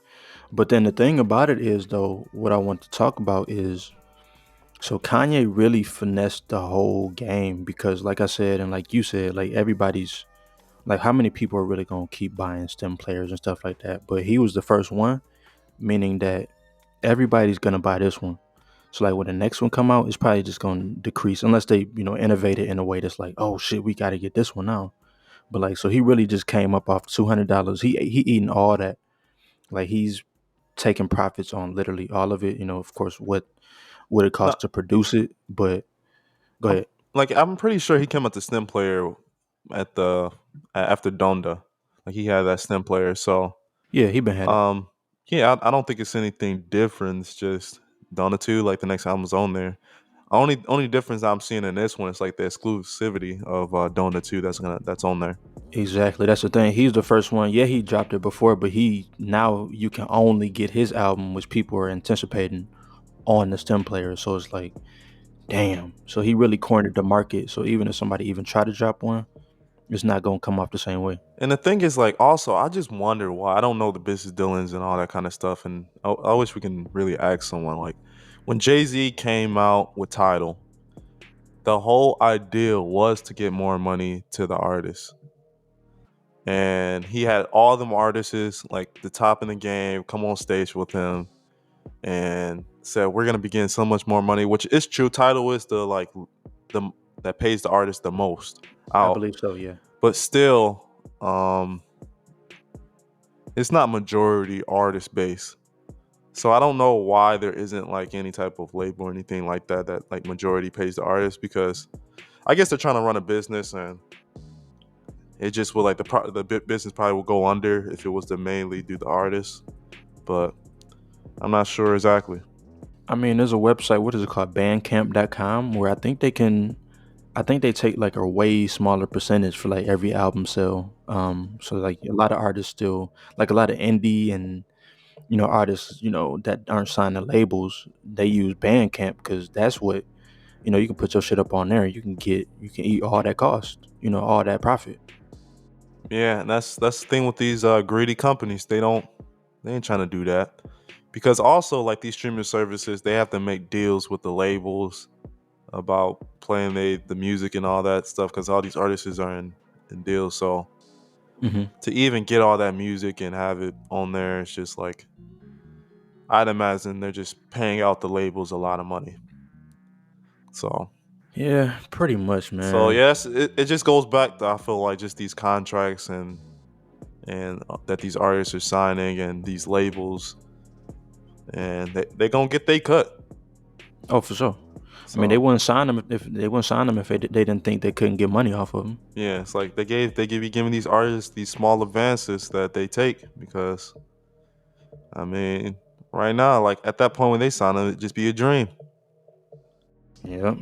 But then the thing about it is though, what I want to talk about is so Kanye really finessed the whole game because like I said and like you said, like everybody's like how many people are really gonna keep buying stem players and stuff like that. But he was the first one, meaning that everybody's gonna buy this one. So like when the next one come out, it's probably just gonna decrease unless they, innovate it in a way that's like, oh shit, we gotta get this one now. But like so he really just came up off $200. He eating all that. Like he's taking profits on literally all of it. Of course what it No, costs to produce it. But go I'm ahead. I'm pretty sure he came out the stem player at the after Donda. Like he had that stem player, so Yeah, he been had it. um yeah, I don't think it's anything different. It's just Donda 2, like the next album's on there. Only difference I'm seeing in this one is like the exclusivity of Donda 2 that's on there. Exactly. That's the thing. He's the first one. Yeah, he dropped it before, but he now you can only get his album, which people are anticipating on the stem player. So it's like, damn. So he really cornered the market. So even if somebody even try to drop one, it's not gonna come off the same way. And the thing is, like, also, I just wonder why. I don't know the business dealings and all that kind of stuff. And I wish we can really ask someone. Like, when Jay Z came out with Tidal, the whole idea was to get more money to the artists. And he had all them artists, like the top in the game, come on stage with him and said, "We're gonna be getting so much more money," which is true. Tidal is the that pays the artist the most I out, believe so. Yeah. but still, um, it's not majority artist base. So I don't know why there isn't like any type of label or anything like that that like majority pays the artist, because I guess they're trying to run a business and it just will like the business probably will go under if it was to mainly do the artist, but I'm not sure exactly. I mean, there's a website. What is it called? Bandcamp.com, where I think they take like a way smaller percentage for like every album sale. So like a lot of artists still like a lot of indie and artists that aren't signed to labels. They use Bandcamp because that's what you can put your shit up on there. You can eat all that cost. All that profit. Yeah, and that's the thing with these greedy companies. They ain't trying to do that, because also like these streaming services, they have to make deals with the labels about playing the music and all that stuff, because all these artists are in deals. So Hmm. to even get all that music and have it on there, it's just like I'd imagine they're just paying out the labels a lot of money. So Yeah, pretty much, so man. yes, it just goes back to, I feel like, just these contracts and that these artists are signing and these labels, and they gonna get they cut. Oh, for sure. I mean, they So wouldn't sign them if they wouldn't sign them if they didn't think they couldn't get money off of them. yeah, it's like they give you giving these artists these small advances that they take, because I mean, right now, like at that point when they sign them, it just be a dream. Yeah,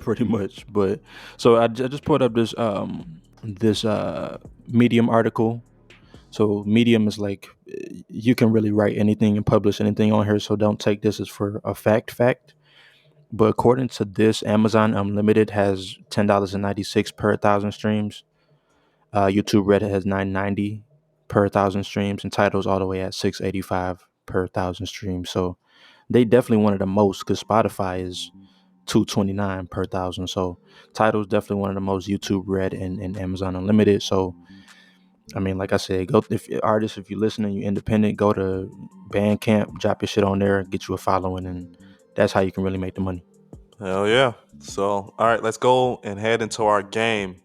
pretty much. But so I just put up this Medium article. So Medium is like you can really write anything and publish anything on here. So don't take this as for a fact. But according to this, Amazon Unlimited has $10.96 per thousand streams. YouTube Red has 9.90 per thousand streams, and Title's all the way at 6.85 per thousand streams. So they definitely one of the most because Spotify is 229 per thousand. So Title's definitely one of the most. YouTube Red and Amazon Unlimited. So I mean, like I said, go if if you're listening, you're independent, go to Bandcamp, drop your shit on there, get you a following, and That's how you can really make the money. Hell yeah. So, all right, let's go and head into our game.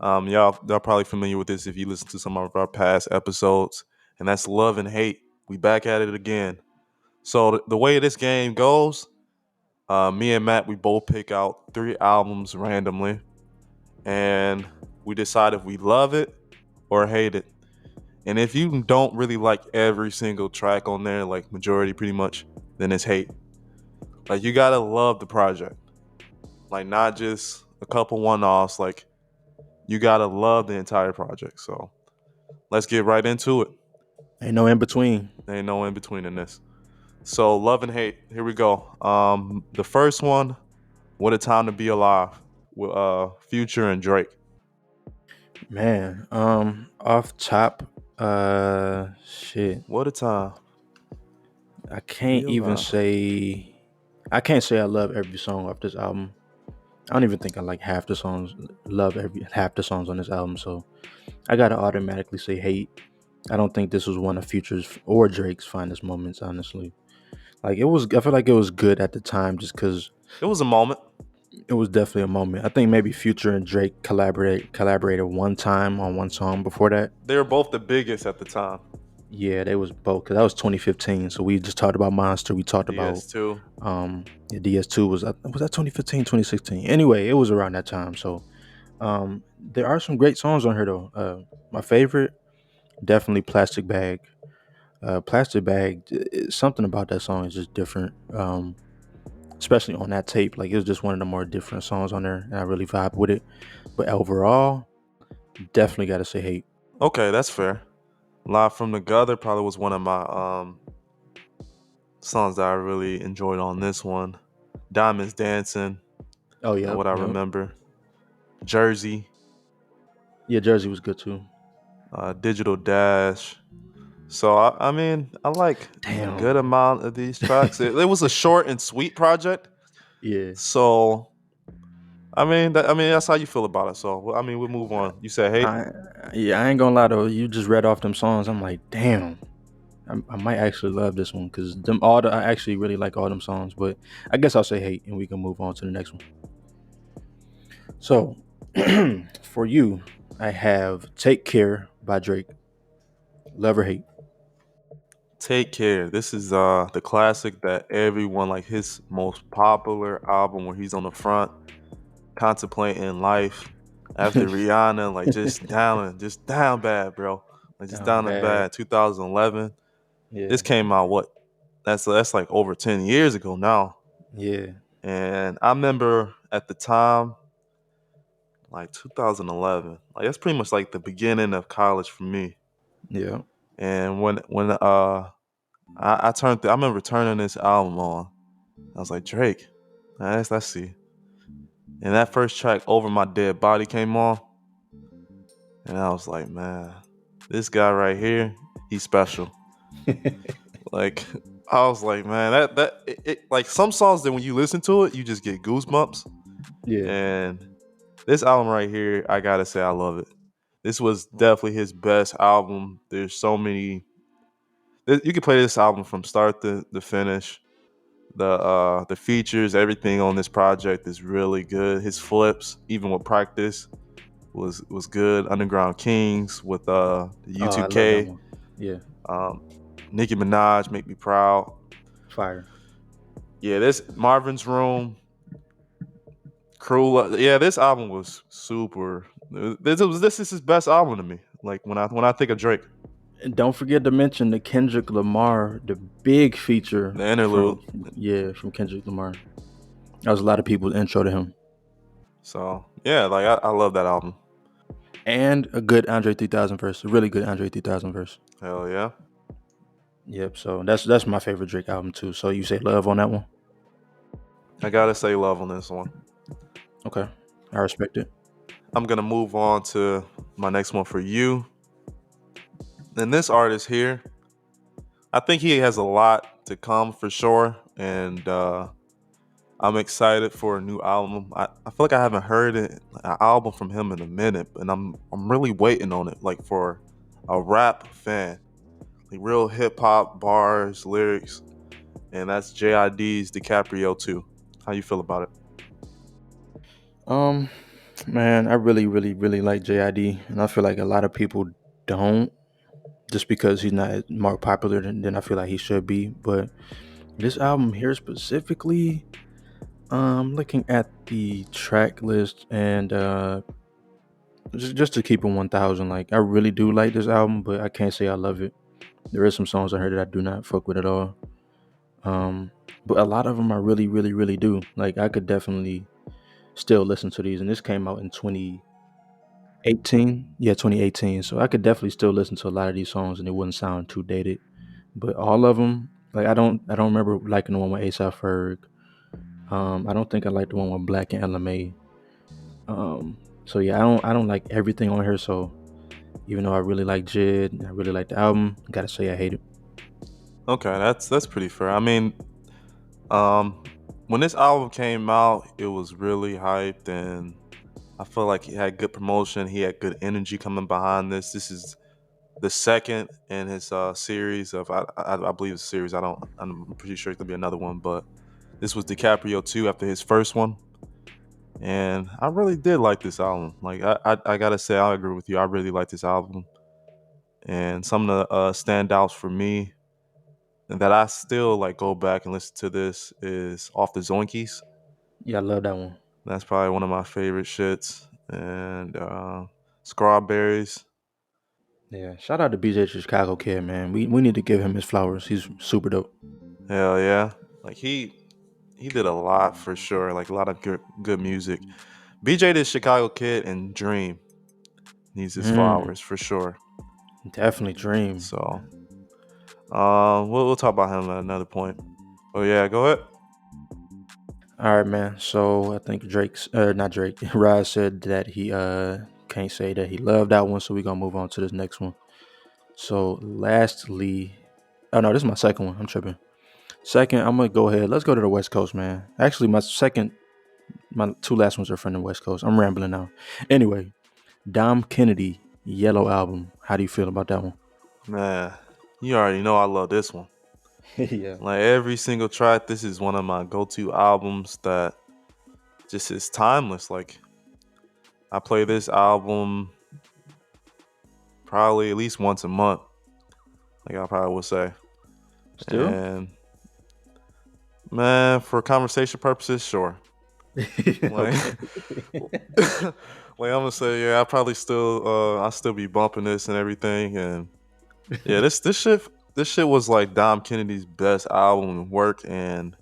Y'all probably familiar with this if you listen to some of our past episodes, and that's love and hate. We back at it again. So the way this game goes, me and Matt, we both pick out 3 albums randomly, and we decide if we love it or hate it. And if you don't really like every single track on there, like majority pretty much, then it's hate. Like you gotta love the project. Like not just a couple one-offs, like you gotta love the entire project. So let's get right into it. Ain't no in between. There ain't no in between in this. So love and hate. Here we go. The first one, What a Time to Be Alive with Future and Drake. Man, off top, shit. What a time I to be can't even alive. say I can't say I love every song off this album. I don't even think I like half the songs. Love every half the songs on this album. So I gotta automatically say hate. I don't think this was one of Future's or Drake's finest moments. Honestly, like it was. I feel like it was good at the time, just because It was a moment. it was definitely a moment. I think maybe Future and Drake collaborated one time on one song before that. They were both the biggest at the time. Yeah, they was both, because that was 2015. So we just talked about Monster. We talked about DS2. yeah, DS2 was that 2015, 2016. Anyway, it was around that time. So there are some great songs on here though. My favorite, definitely Plastic Bag. Plastic Bag, something about that song is just different. Especially on that tape, like it was just one of the more different songs on there, and I really vibe with it. But overall, definitely got to say hate. Okay, that's fair. Live from the Gutter probably was one of my songs that I really enjoyed on this one. Diamonds Dancing, Oh yeah, what I yep. remember. Jersey, Yeah, Jersey was good too. Digital Dash. So I mean, I like a good Damn. amount of these tracks. It was a short and sweet project. Yeah. So I mean that's how you feel about it. So I mean, we'll move on. You said hate. I yeah, I ain't gonna lie though. You just read off them songs. I'm like, damn. I might actually love this one, because I actually really like all them songs. But I guess I'll say hate, and we can move on to the next one. So for you, I have "Take Care" by Drake. Love or hate? Take Care. This is the classic that everyone like his most popular album where he's on the front contemplating life after Rihanna, like just down bad, bro. Like just Down down and bad. bad. 2011. Yeah. This came out what? That's like over 10 years ago now. Yeah. And I remember at the time, like 2011, like that's pretty much like the beginning of college for me. Yeah. And when I remember turning this album on. I was like, Drake, let's see. And that first track, Over My Dead Body, came on. And I was like, man, this guy right here, he's special. Like, I was like, man, like some songs that when you listen to it, you just get goosebumps. Yeah. And this album right here, I gotta say, I love it. This was definitely his best album. There's so many. You can play this album from start to finish. The features, everything on this project is really good. His flips, even with practice, was good. Underground Kings with the Oh, I love that U2K. one. Yeah. Um, Nicki Minaj, Make Me Proud. Fire. Yeah, this Marvin's Room, Cruel. Yeah, this album was super. This is his best album to me. Like when I think of Drake, And don't forget to mention the Kendrick Lamar, the big feature the interlude. from Kendrick Lamar. That was a lot of people's intro to him. So yeah, like I love that album. And a good Andre 3000 verse, a really good Andre 3000 verse. Hell yeah. Yep. So that's my favorite Drake album too. So you say love on that one? I gotta say love on this one. Okay, I respect it. I'm gonna move on to my next one for you. And this artist here, I think he has a lot to come for sure. And I'm excited for a new album. I feel like I haven't heard an album from him in a minute, and I'm really waiting on it. Like for a rap fan, like real hip hop bars, lyrics, and that's JID's DiCaprio 2. How you feel about it? Um, man, I really, really, really like JID, and I feel like a lot of people don't, just because he's not more popular than I feel like he should be. But this album here specifically, looking at the track list and just to keep it 1,000, like I really do like this album, but I can't say I love it. There is some songs on here that I do not fuck with at all. Um, but a lot of them I really, really, really do. Like I could definitely still listen to these, and this came out in 2018. Yeah, 2018. So I could definitely still listen to a lot of these songs, and it wouldn't sound too dated. But all of them, like I don't remember liking the one with ASAP Ferg. I don't think I like the one with Black and LMA. So yeah, I don't like everything on here. So even though I really like Jid, and I really like the album, I gotta say I hate it. Okay, that's pretty fair. I mean, um, when this album came out, it was really hyped, and I feel like he had good promotion. He had good energy coming behind this. This is the second in his series of I believe it's a series. I'm pretty sure it's gonna be another one, but this was DiCaprio 2 after his first one, and I really did like this album. Like I gotta say, I agree with you. I really like this album, and some of the standouts for me and that I still like go back and listen to this is Off the Zoinkies. Yeah, I love that one. That's probably one of my favorite shits. And Strawberries. Yeah, shout out to BJ Chicago Kid, man. We need to give him his flowers. He's super dope. Hell yeah. Like he did a lot for sure. Like a lot of good music. BJ the Chicago Kid and Dream needs his Mm, flowers for sure. definitely Dream. So we'll talk about him at another point. Oh yeah, go ahead. All right, man. So I think not Drake, Raz said that he can't say that he loved that one. So we're gonna move on to this next one. So lastly, oh no, this is my second one. I'm tripping. Second, I'm gonna go ahead. Let's go to the West Coast, man. Actually, my two last ones are from the West Coast. I'm rambling now. Anyway, Dom Kennedy, Yellow album. How do you feel about that one? Man, you already know I love this one. Yeah. Like every single track, this is one of my go-to albums that just is timeless. Like I play this album probably at least once a month. Like I probably would say. Still? And man, for conversation purposes, sure. Like, Okay. like I'm gonna say, yeah, I probably still, I still be bumping this and everything. And yeah, this shit was like Dom Kennedy's best album and work. And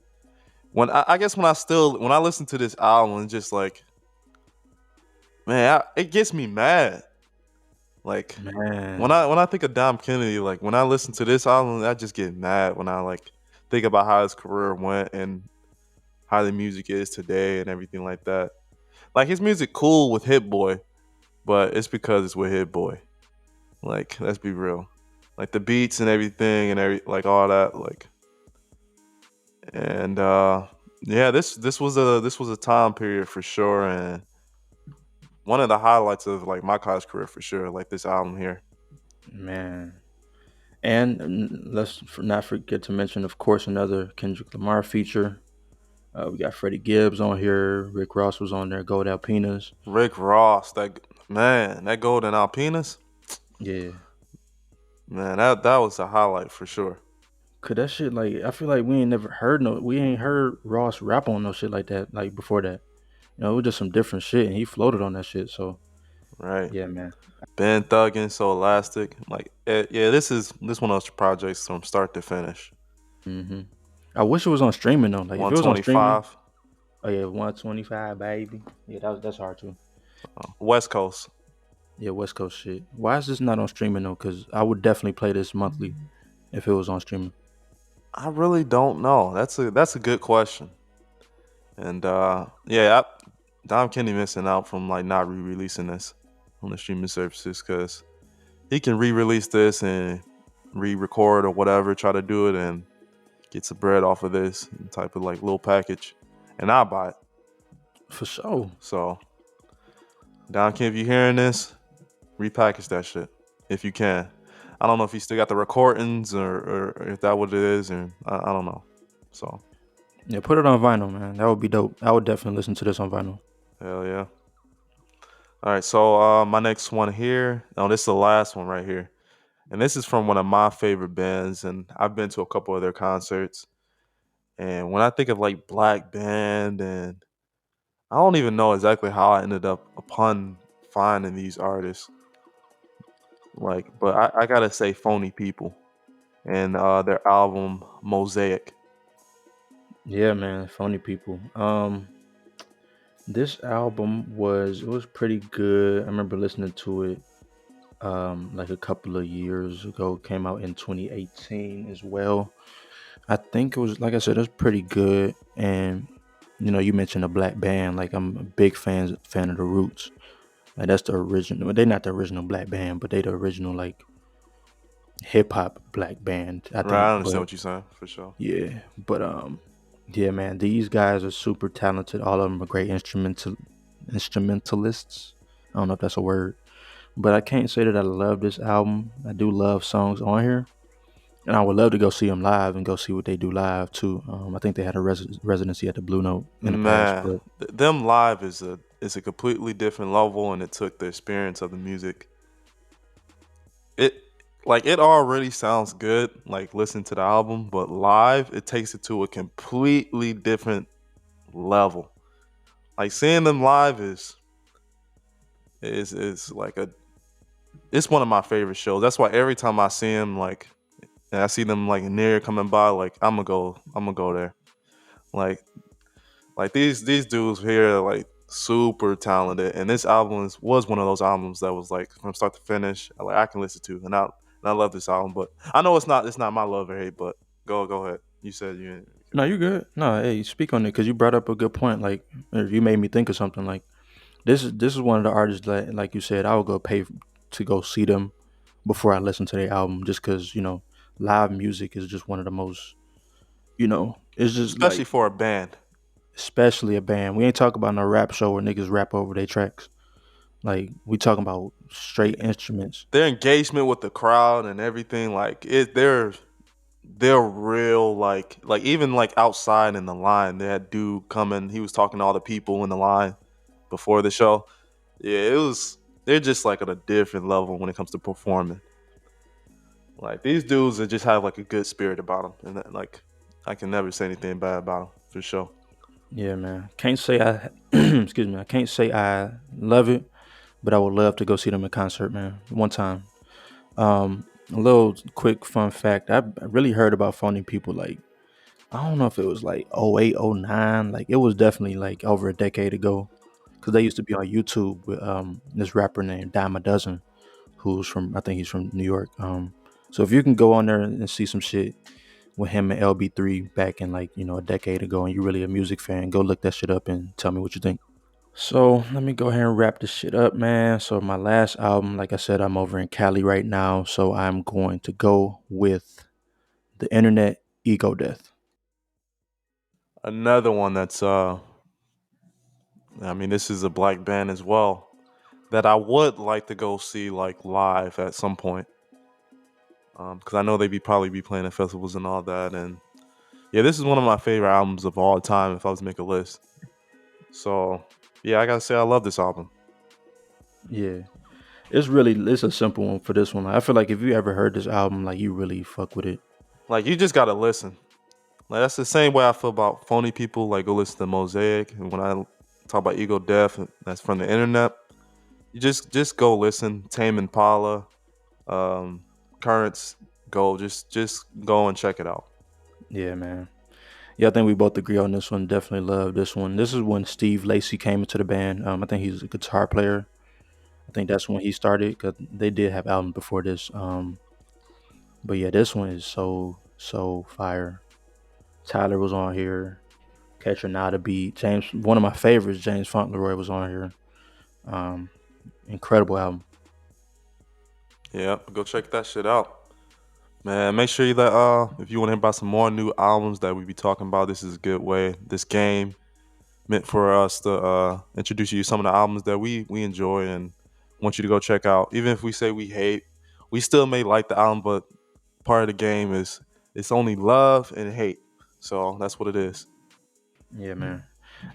I guess when I listen to this album, it's just like, man, it gets me mad. Like when Man, I think of Dom Kennedy, like when I listen to this album, I just get mad when I like think about how his career went and how the music is today and everything like that. Like his music cool with Hit Boy, but it's because it's with Hit Boy. Like let's be real. Like the beats and everything and like all that like and yeah, this was a time period for sure and one of the highlights of like my college career for sure, like this album here. man. And not forget to mention, of course, another Kendrick Lamar feature. We got Freddie Gibbs on here. Rick Ross was on there. Gold Alpinas. Rick Ross, that Golden Alpinas, Yeah. man, that was a highlight for sure. Cause that shit, like, I feel like we ain't heard Ross rap on no shit like that, like before that. It was just some different shit, and he floated on that shit. So Right. yeah, man. Ben Thuggin, So Elastic. Like, yeah, this one of those projects from start to finish. hmm I wish it was on streaming though. Like if it was on streaming, 125, oh yeah, 125, baby. Yeah, that's hard too. West Coast. Yeah, West Coast shit. Why is this not on streaming though? Cause I would definitely play this monthly if it was on streaming. I really don't know. That's a good question. And yeah, Dom Kennedy missing out from like not re-releasing this on the streaming services because he can re-release this and re-record or whatever, try to do it and get some bread off of this type of like little package, and I'll buy it. For sure. So, Don King, if you hearing this, repackage that shit if you can. I don't know if he still got the recordings or if that what it is, and I don't know. So Yeah, put it on vinyl, man. That would be dope. I would definitely listen to this on vinyl. hell yeah. All right, so my next one here. Oh, this is the last one right here, and this is from one of my favorite bands, and I've been to a couple of their concerts. And when I think of like black band, and I don't even know exactly how I ended up upon finding these artists. Like, but I gotta say, Phony People and their album Mosaic. Yeah, man. Phony people. This album was pretty good. I remember listening to it like a couple of years ago. It came out in 2018 as well. I think it was, like I said, it was pretty good. And you mentioned a black band. Like, I'm a big fan of the Roots. Like, that's the original. Well, they're not the original black band, but they the original like hip hop black band, I Right, I think. understand But what you're saying for sure. yeah, but yeah, man, these guys are super talented. All of them are great instrumentalists. I don't know if that's a word, but I can't say that I love this album. I do love songs on here, and I would love to go see them live and go see what they do live too. I think they had a residency at the Blue Note in the past, Man, but them live is a completely different level, and it took the experience of the music. It like it already sounds good, like listen to the album, but live it takes it to a completely different level. Like seeing them live is like a it's one of my favorite shows. That's why every time I see them, like and I see them like near coming by, like I'm gonna go there. Like Like these dudes here are like super talented, and this album was one of those albums that was like from start to finish, like I can listen to, and I love this album. But I know it's not my love or hate, but go ahead. You said you. no, you good. No, hey, speak on it because you brought up a good point. Like, you made me think of something. Like, this is one of the artists that, like you said, I would go pay to go see them before I listen to their album, just because live music is just one of the most, it's just Especially like, for a band. especially a band. We ain't talking about no rap show where niggas rap over their tracks. Like, we talking about straight Yeah. instruments. Their engagement with the crowd and everything, like they're real like even like outside in the line, they had dude coming, he was talking to all the people in the line before the show. Yeah, it was they're just like at a different level when it comes to performing. Like these dudes that just have like a good spirit about them, and that, like I can never say anything bad about them for sure. Yeah, man. Can't say I, excuse me. I can't say I love it, but I would love to go see them in concert, man. One time. A little quick fun fact. I really heard about Phony People like, I don't know if it was like 08, 09. Like, it was definitely like over a decade ago. Cause they used to be on YouTube with this rapper named Dime a Dozen, who's from, I think he's from New York. So if you can go on there and see some shit with him and LB3 back in like, a decade ago, and you're really a music fan, go look that shit up and tell me what you think. So let me go ahead and wrap this shit up, man. So my last album, like I said, I'm over in Cali right now, so I'm going to go with The Internet Ego Death. Another one that's I mean this is a black band as well that I would like to go see like live at some point. Because I know they probably be playing at festivals and all that, and yeah, this is one of my favorite albums of all time if I was to make a list. So yeah, I gotta say I love this album. Yeah. It's a simple one for this one. I feel like if you ever heard this album, like, you really fuck with it. Like you just gotta listen. Like that's the same way I feel about Phony People. Like go listen to Mosaic, and when I talk about Ego Death, that's from the internet. You just go listen. Tame Impala, um, Currents, go just go and check it out. Yeah, man. Yeah, I think we both agree on this one. Definitely love this one. This is when Steve Lacy came into the band. I think he's a guitar player. I think that's when he started because they did have albums before this. But yeah, this one is so fire. Tyler was on here. Catcher Not a Beat. James, one of my favorites, James Fauntleroy, was on here. Um, Incredible album. Yeah, go check that shit out. Man, make sure you let if you want to hear about some more new albums that we be talking about, this is a good way. This game meant for us to introduce you to some of the albums that we enjoy and want you to go check out. Even if we say we hate, we still may like the album, but part of the game is it's only love and hate. So that's what it is. Yeah, man.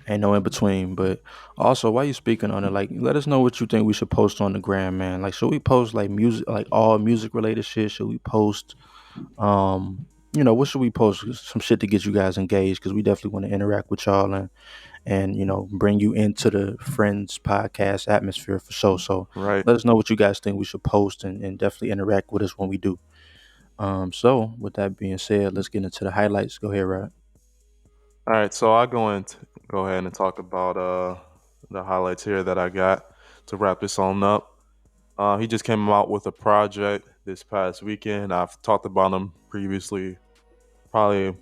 Ain't no in between. But also, while you speaking on it, like, let us know what you think we should post on the gram, man. Like, should we post like music, like all music related shit? Should we post, what should we post? Some shit to get you guys engaged because we definitely want to interact with y'all and bring you into the Friends podcast atmosphere for sure. So Right. let us know what you guys think we should post and definitely interact with us when we do. So with that being said, let's get into the highlights. Go ahead, Rod. All right. So I go ahead and talk about the highlights here that I got to wrap this on up. He just came out with a project this past weekend. I've talked about him previously, probably a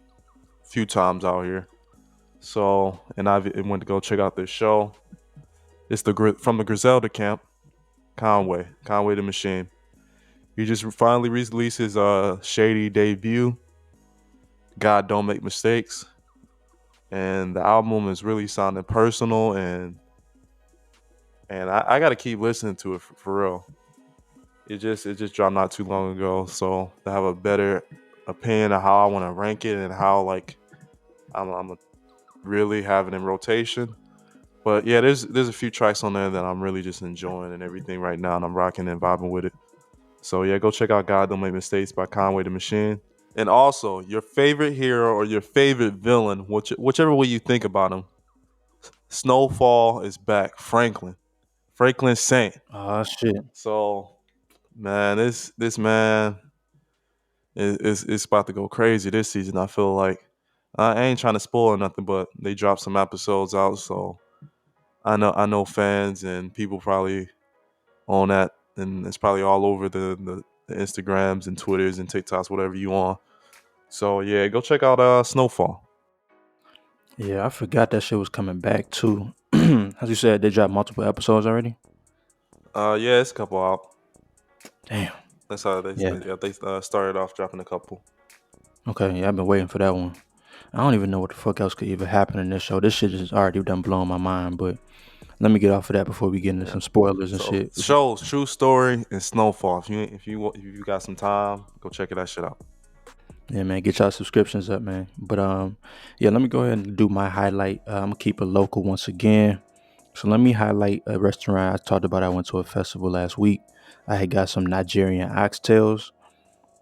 few times out here. So, and I went to go check out this show. It's from the Griselda camp, Conway the Machine. He just finally released his Shady debut, God Don't Make Mistakes, and the album is really sounding personal, and I got to keep listening to it for real. It just dropped not too long ago, so to have a better opinion of how I want to rank it and how like I'm really have it in rotation. But yeah, there's a few tracks on there that I'm really just enjoying and everything right now, and I'm rocking and vibing with it. So yeah, go check out God Don't Make Mistakes by Conway the Machine. And also, your favorite hero or your favorite villain, whichever way you think about him, Snowfall is back. Franklin Saint. Oh shit. So man, this man is about to go crazy this season. I feel like I ain't trying to spoil nothing, but they dropped some episodes out, so I know fans and people probably on that, and it's probably all over the Instagrams and Twitters and TikToks, whatever you on. So yeah, go check out Snowfall. Yeah, I forgot that shit was coming back too. As you said, they dropped multiple episodes already. Yeah, it's a couple out. Damn. That's how they Yeah. yeah, they started off dropping a couple. Okay. Yeah, I've been waiting for that one. I don't even know what the fuck else could even happen in this show. This shit is already done blowing my mind. But let me get off of that before we get into Yeah. some spoilers and So shit. shows True Story and Snowfall. If you got some time, go check that shit out. Yeah, man, get y'all subscriptions up, man. But yeah, let me go ahead and do my highlight. I'm gonna keep it local once again. So let me highlight a restaurant I talked about. I went to a festival last week. I had got some Nigerian oxtails.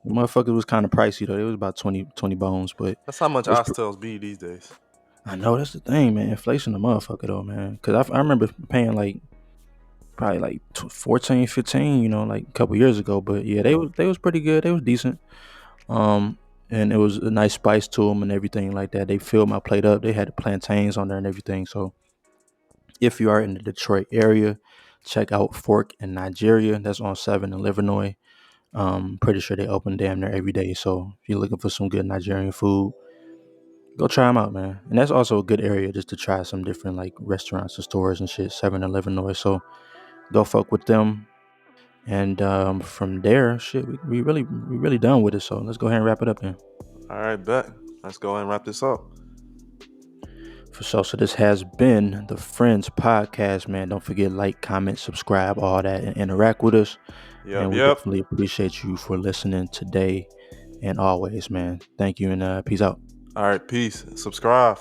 The motherfuckers was kind of pricey though. It was about 20 bones, but That's how much it was. oxtails be these days. I know that's the thing, man. Inflation, the motherfucker though, man. Cause I remember paying like probably like 14, 15, like a couple years ago. But yeah, they was pretty good. They was decent. Um, and it was a nice spice to them and everything like that. They filled my plate up. They had the plantains on there and everything. So if you are in the Detroit area, check out Fork in Nigeria. That's on 7 in Livernois. Pretty sure they open damn near every day. So if you're looking for some good Nigerian food, go try them out, man. And that's also a good area just to try some different like restaurants and stores and shit. 7 in Livernois. So go fuck with them. And from there, shit, we really done with it. So let's go ahead and wrap it up then. All right, bet. Let's go ahead and wrap this up. For sure. So this has been the Friends Podcast, man. Don't forget like, comment, subscribe, all that, and interact with us. And Yep, we yep. definitely appreciate you for listening today and always, man. Thank you and peace out. All right, peace. Subscribe.